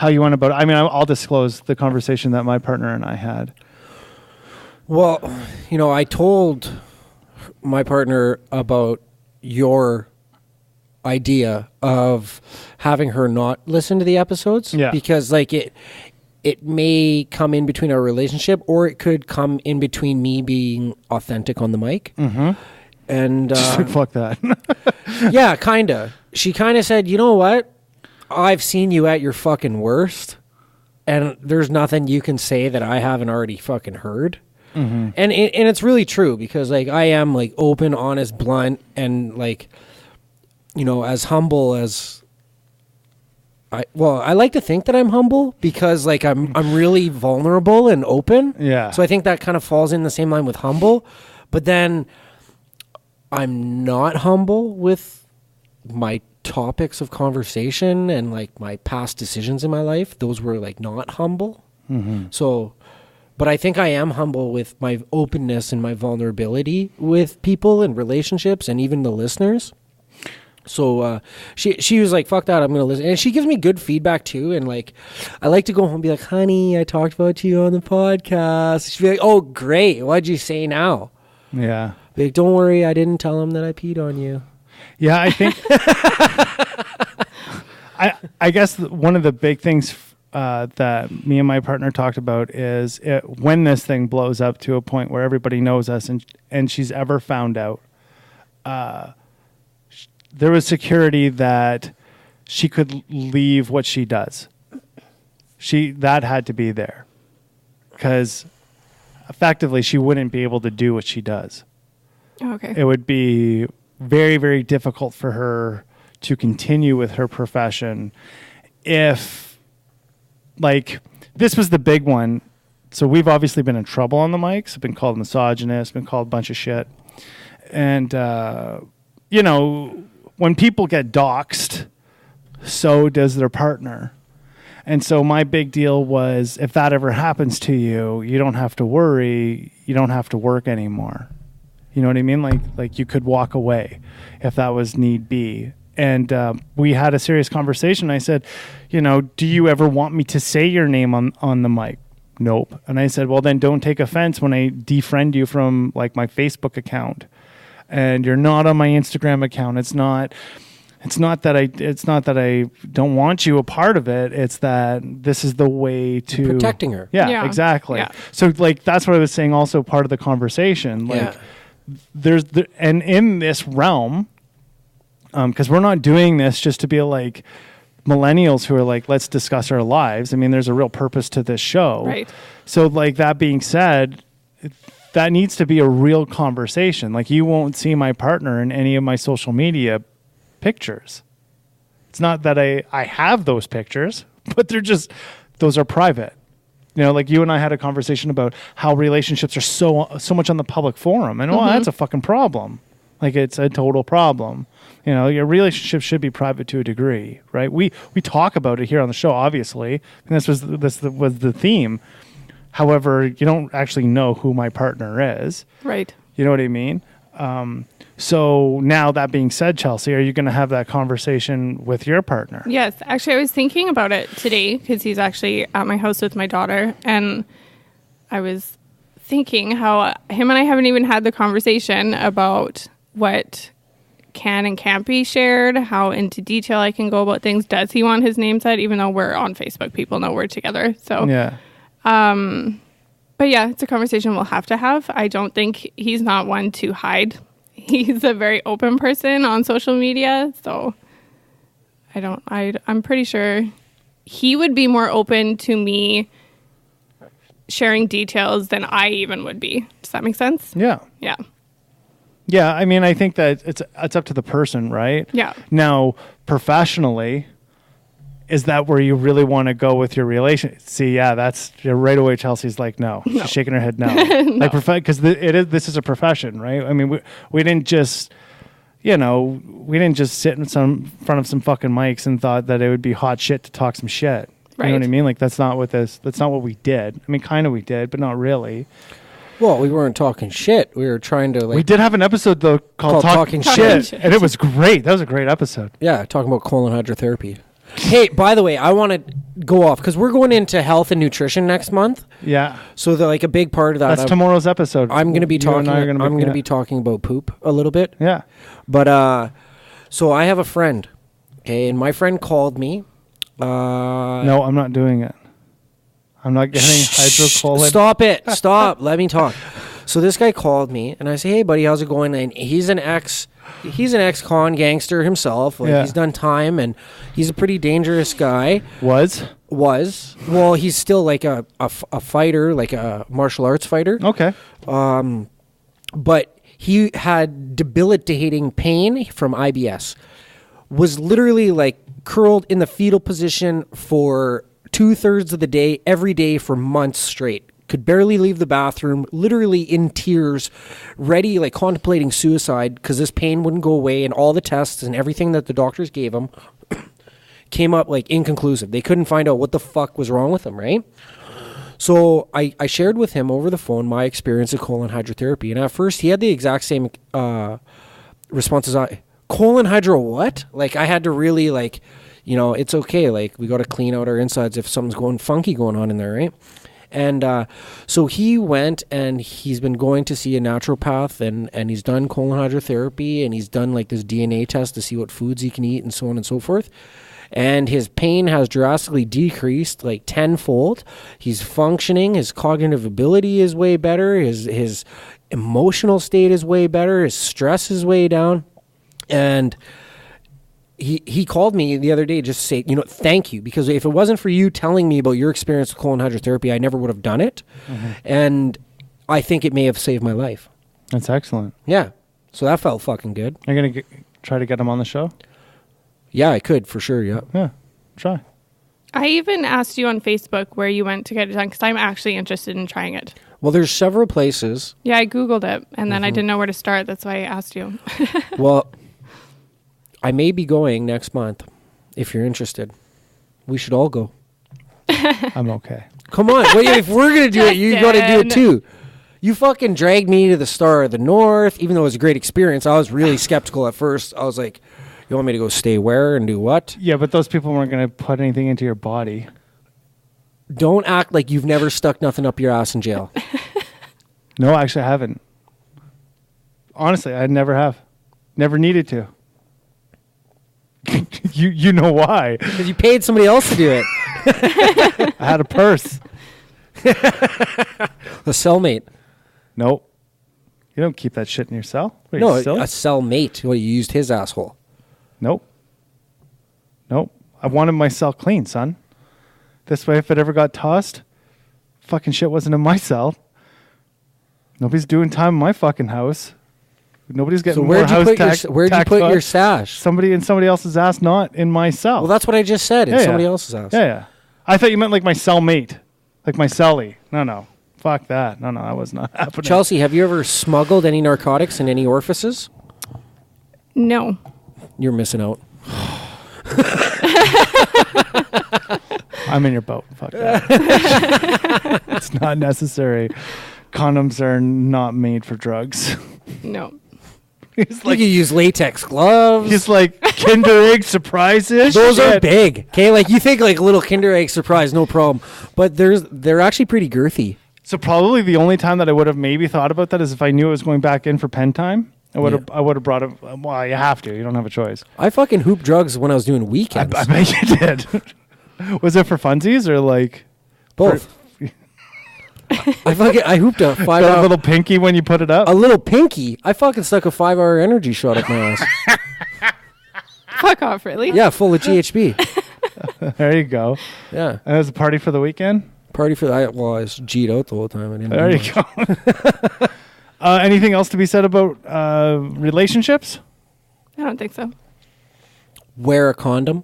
A: you went about it? I mean, I'll disclose the conversation that my partner and I had.
B: Well, I told my partner about your idea of having her not listen to the episodes.
A: Yeah.
B: Because like it may come in between our relationship, or it could come in between me being authentic on the mic. Mm-hmm. And
A: just like, fuck that.
B: Yeah, kinda. She kinda said, you know what? I've seen you at your fucking worst, and there's nothing you can say that I haven't already fucking heard. Mm-hmm. And it's really true, because like I am like open, honest, blunt, and like, as humble as I like to think that I'm humble, because like I'm really vulnerable and open.
A: Yeah.
B: So I think that kind of falls in the same line with humble, but then I'm not humble with my topics of conversation and like my past decisions in my life. Those were like not humble. Mm-hmm. So, but I think I am humble with my openness and my vulnerability with people and relationships and even the listeners. So she was like, fuck that, I'm going to listen. And she gives me good feedback too. And like, I like to go home and be like, honey, I talked about you on the podcast. She'd be like, oh, great. What'd you say now?
A: Yeah.
B: Be like, don't worry, I didn't tell him that I peed on you.
A: Yeah, I think I guess one of the big things that me and my partner talked about is when this thing blows up to a point where everybody knows us and she's ever found out, there was security that she could leave what she does. That had to be there, because effectively she wouldn't be able to do what she does.
C: Okay.
A: It would be very, very difficult for her to continue with her profession if, like, this was the big one. So we've obviously been in trouble on the mics, been called misogynist, been called a bunch of shit. And, when people get doxxed, so does their partner. And so my big deal was, if that ever happens to you, you don't have to worry. You don't have to work anymore. You know what I mean? Like you could walk away if that was need be. And we had a serious conversation. I said, do you ever want me to say your name on the mic? Nope. And I said, well, then don't take offense when I defriend you from like my Facebook account, and you're not on my Instagram account. It's not that I don't want you a part of it. It's that this is the way to
B: you're protecting her.
A: Yeah, exactly. Yeah. So like, that's what I was saying. Also part of the conversation, like and in this realm, because we're not doing this just to be like millennials who are like, let's discuss our lives. I mean, there's a real purpose to this show.
C: Right.
A: So like, that being said, that needs to be a real conversation. Like, you won't see my partner in any of my social media pictures. It's not that I have those pictures, but those are private. Like you and I had a conversation about how relationships are so much on the public forum, and that's a fucking problem. Like, it's a total problem. Your relationship should be private to a degree, right? We talk about it here on the show, obviously, and this was the theme. However, you don't actually know who my partner is.
C: Right.
A: You know what I mean? So now that being said, Chelsey, are you going to have that conversation with your partner?
C: Yes. Actually, I was thinking about it today because he's actually at my house with my daughter. And I was thinking how him and I haven't even had the conversation about what can and can't be shared, how into detail I can go about things. Does he want his name said, even though we're on Facebook, people know we're together. So,
A: yeah.
C: But yeah, it's a conversation we'll have to have. I don't think he's not one to hide. He's a very open person on social media. So I'm pretty sure he would be more open to me sharing details than I even would be. Does that make sense?
A: Yeah.
C: Yeah.
A: Yeah, I mean, I think that it's up to the person, right?
C: Yeah.
A: Now, professionally, is that where you really want to go with your relation? See, yeah, that's right away. Chelsea's like, no. She's shaking her head, no.
C: No.
A: Like, because this is a profession, right? I mean, we didn't just, we didn't just sit in front of some fucking mics and thought that it would be hot shit to talk some shit.
C: Right.
A: You know what I mean? Like, that's not what we did. I mean, kind of we did, but not really.
B: Well, we weren't talking shit. We were trying to
A: We did have an episode though called Talking Shit, and it was great. That was a great episode.
B: Yeah, talking about colon hydrotherapy. Hey, by the way, I want to go off because we're going into health and nutrition next month.
A: Yeah.
B: So a big part of that.
A: That's tomorrow's episode.
B: I'm going to be talking. I'm going to be talking about poop a little bit.
A: Yeah.
B: But so I have a friend. Okay, and my friend called me.
A: No, I'm not doing it. I'm not getting hydrocolon.
B: Stop it. Stop. Let me talk. So this guy called me, and I say, hey, buddy, how's it going? And he's an ex-con gangster himself. Like, he's done time, and he's a pretty dangerous guy.
A: Was.
B: Well, he's still like a fighter, like a martial arts fighter.
A: Okay.
B: But he had debilitating pain from IBS. Was literally like curled in the fetal position for 2/3 of the day, every day for months straight. Could barely leave the bathroom, literally in tears, ready, like contemplating suicide because this pain wouldn't go away, and all the tests and everything that the doctors gave him came up like inconclusive. They couldn't find out what the fuck was wrong with him, right? So I shared with him over the phone my experience of colon hydrotherapy, and at first he had the exact same response as I. Colon hydro what? Like, I had to really like, it's okay. Like, we got to clean out our insides if something's going funky going on in there, right? And so he went, and he's been going to see a naturopath, and he's done colon hydrotherapy, and he's done like this DNA test to see what foods he can eat and so on and so forth. And his pain has drastically decreased, like tenfold. He's functioning. His cognitive ability is way better. His emotional state is way better. His stress is way down. And he called me the other day just to say, thank you. Because if it wasn't for you telling me about your experience with colon hydrotherapy, I never would have done it. Mm-hmm. And I think it may have saved my life.
A: That's excellent.
B: Yeah. So that felt fucking good.
A: Are you going to try to get him on the show?
B: Yeah, I could for sure. Yeah.
A: Yeah. Try.
C: I even asked you on Facebook where you went to get it done because I'm actually interested in trying it.
B: Well, there's several places.
C: Yeah, I Googled it, and then I didn't know where to start. That's why I asked you.
B: Well, I may be going next month if you're interested. We should all go.
A: I'm okay.
B: Come on. If we're going to do it, you got to do it too. You fucking dragged me to the Star of the North. Even though it was a great experience, I was really skeptical at first. I was like, you want me to go stay where and do what?
A: Yeah, but those people weren't going to put anything into your body.
B: Don't act like you've never stuck nothing up your ass in jail.
A: No, actually, I haven't. Honestly, I never have. Never needed to. You know why?
B: Because you paid somebody else to do it.
A: I had a purse.
B: A cellmate.
A: Nope. You don't keep that shit in your cell. What,
B: no, a cellmate. Well, you used his asshole.
A: Nope. I wanted my cell clean, son. This way, if it ever got tossed, fucking shit wasn't in my cell. Nobody's doing time in my fucking house. Nobody's getting more house tax.
B: Where'd you put your stash?
A: Somebody in somebody else's ass, not in my cell.
B: Well, that's what I just said. In somebody else's ass.
A: Yeah. I thought you meant like my cellmate. Like my cellie. No. Fuck that. No, that was not happening.
B: Chelsey, have you ever smuggled any narcotics in any orifices?
C: No.
B: You're missing out.
A: I'm in your boat. Fuck that. It's not necessary. Condoms are not made for drugs.
C: No.
B: He's like, you use latex gloves.
A: He's like Kinder Egg surprises.
B: Those are big. Okay, like you think like little Kinder Egg surprise, no problem. But they're actually pretty girthy.
A: So probably the only time that I would have maybe thought about that is if I knew I was going back in for pen time. I would have brought it. Well, you have to. You don't have a choice.
B: I fucking hooped drugs when I was doing weekends.
A: I bet you did. Was it for funsies or like
B: both? I hooped a 5 hour.
A: A little pinky when you put it up.
B: A little pinky. I fucking stuck a 5 hour energy shot up my ass.
C: Fuck off, really?
B: Yeah, full of GHB.
A: There you go.
B: Yeah.
A: And it was a party for the weekend.
B: I was G'd out the whole time. I didn't
A: there you go. Anything else to be said about relationships?
C: I don't think so.
B: Wear a condom.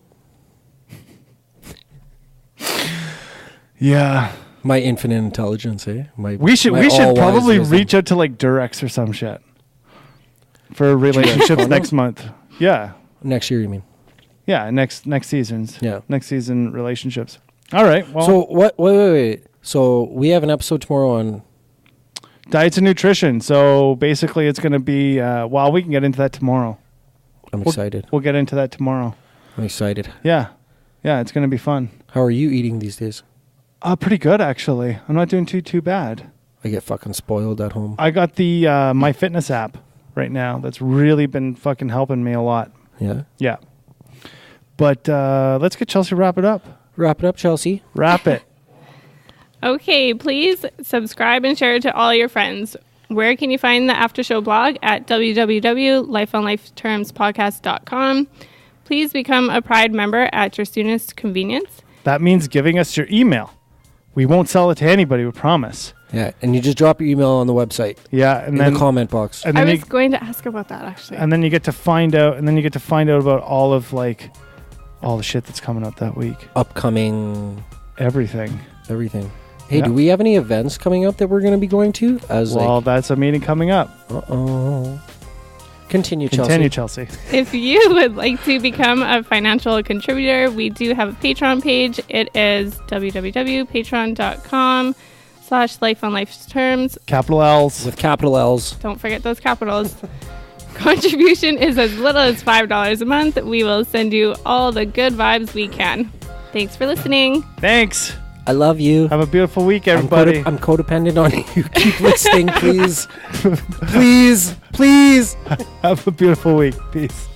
A: Yeah.
B: My infinite intelligence, eh?
A: We should probably reach out to like Durex or some shit for relationships next month. Yeah.
B: Next year, you mean?
A: Yeah, next season's.
B: Yeah.
A: Next season relationships. All right. Well.
B: So what? Wait. So we have an episode tomorrow on
A: diets and nutrition. So basically, it's going to be. Well, we can get into that tomorrow.
B: I'm excited.
A: We'll get into that tomorrow.
B: I'm excited.
A: Yeah. It's going to be fun.
B: How are you eating these days?
A: Pretty good actually. I'm not doing too bad.
B: I get fucking spoiled at home.
A: I got the My Fitness app right now. That's really been fucking helping me a lot.
B: Yeah.
A: Yeah. But let's get Chelsey wrap it up.
B: Wrap it up, Chelsey.
A: Wrap it.
C: Okay, please subscribe and share it to all your friends. Where can you find the After Show blog? At www.lifeonlifetermspodcast.com. Please become a Pride member at your soonest convenience.
A: That means giving us your email. We won't sell it to anybody, we promise.
B: Yeah, and you just drop your email on the website.
A: Yeah, and
B: in the comment box.
A: And
C: I was going to ask about that actually.
A: And then you get to find out, about all of like all the shit that's coming up that week.
B: Upcoming
A: everything.
B: Hey, do we have any events coming up that we're going to be going to?
A: That's a meeting coming up.
B: Continue, Chelsey.
C: If you would like to become a financial contributor, we do have a Patreon page. It is www.patreon.com/lifeonlifeterms.
A: Capital L's.
B: With capital L's.
C: Don't forget those capitals. Contribution is as little as $5 a month. We will send you all the good vibes we can. Thanks for listening.
A: Thanks.
B: I love you.
A: Have a beautiful week, everybody.
B: I'm codependent on you. Keep listening, please. Please.
A: Have a beautiful week. Peace.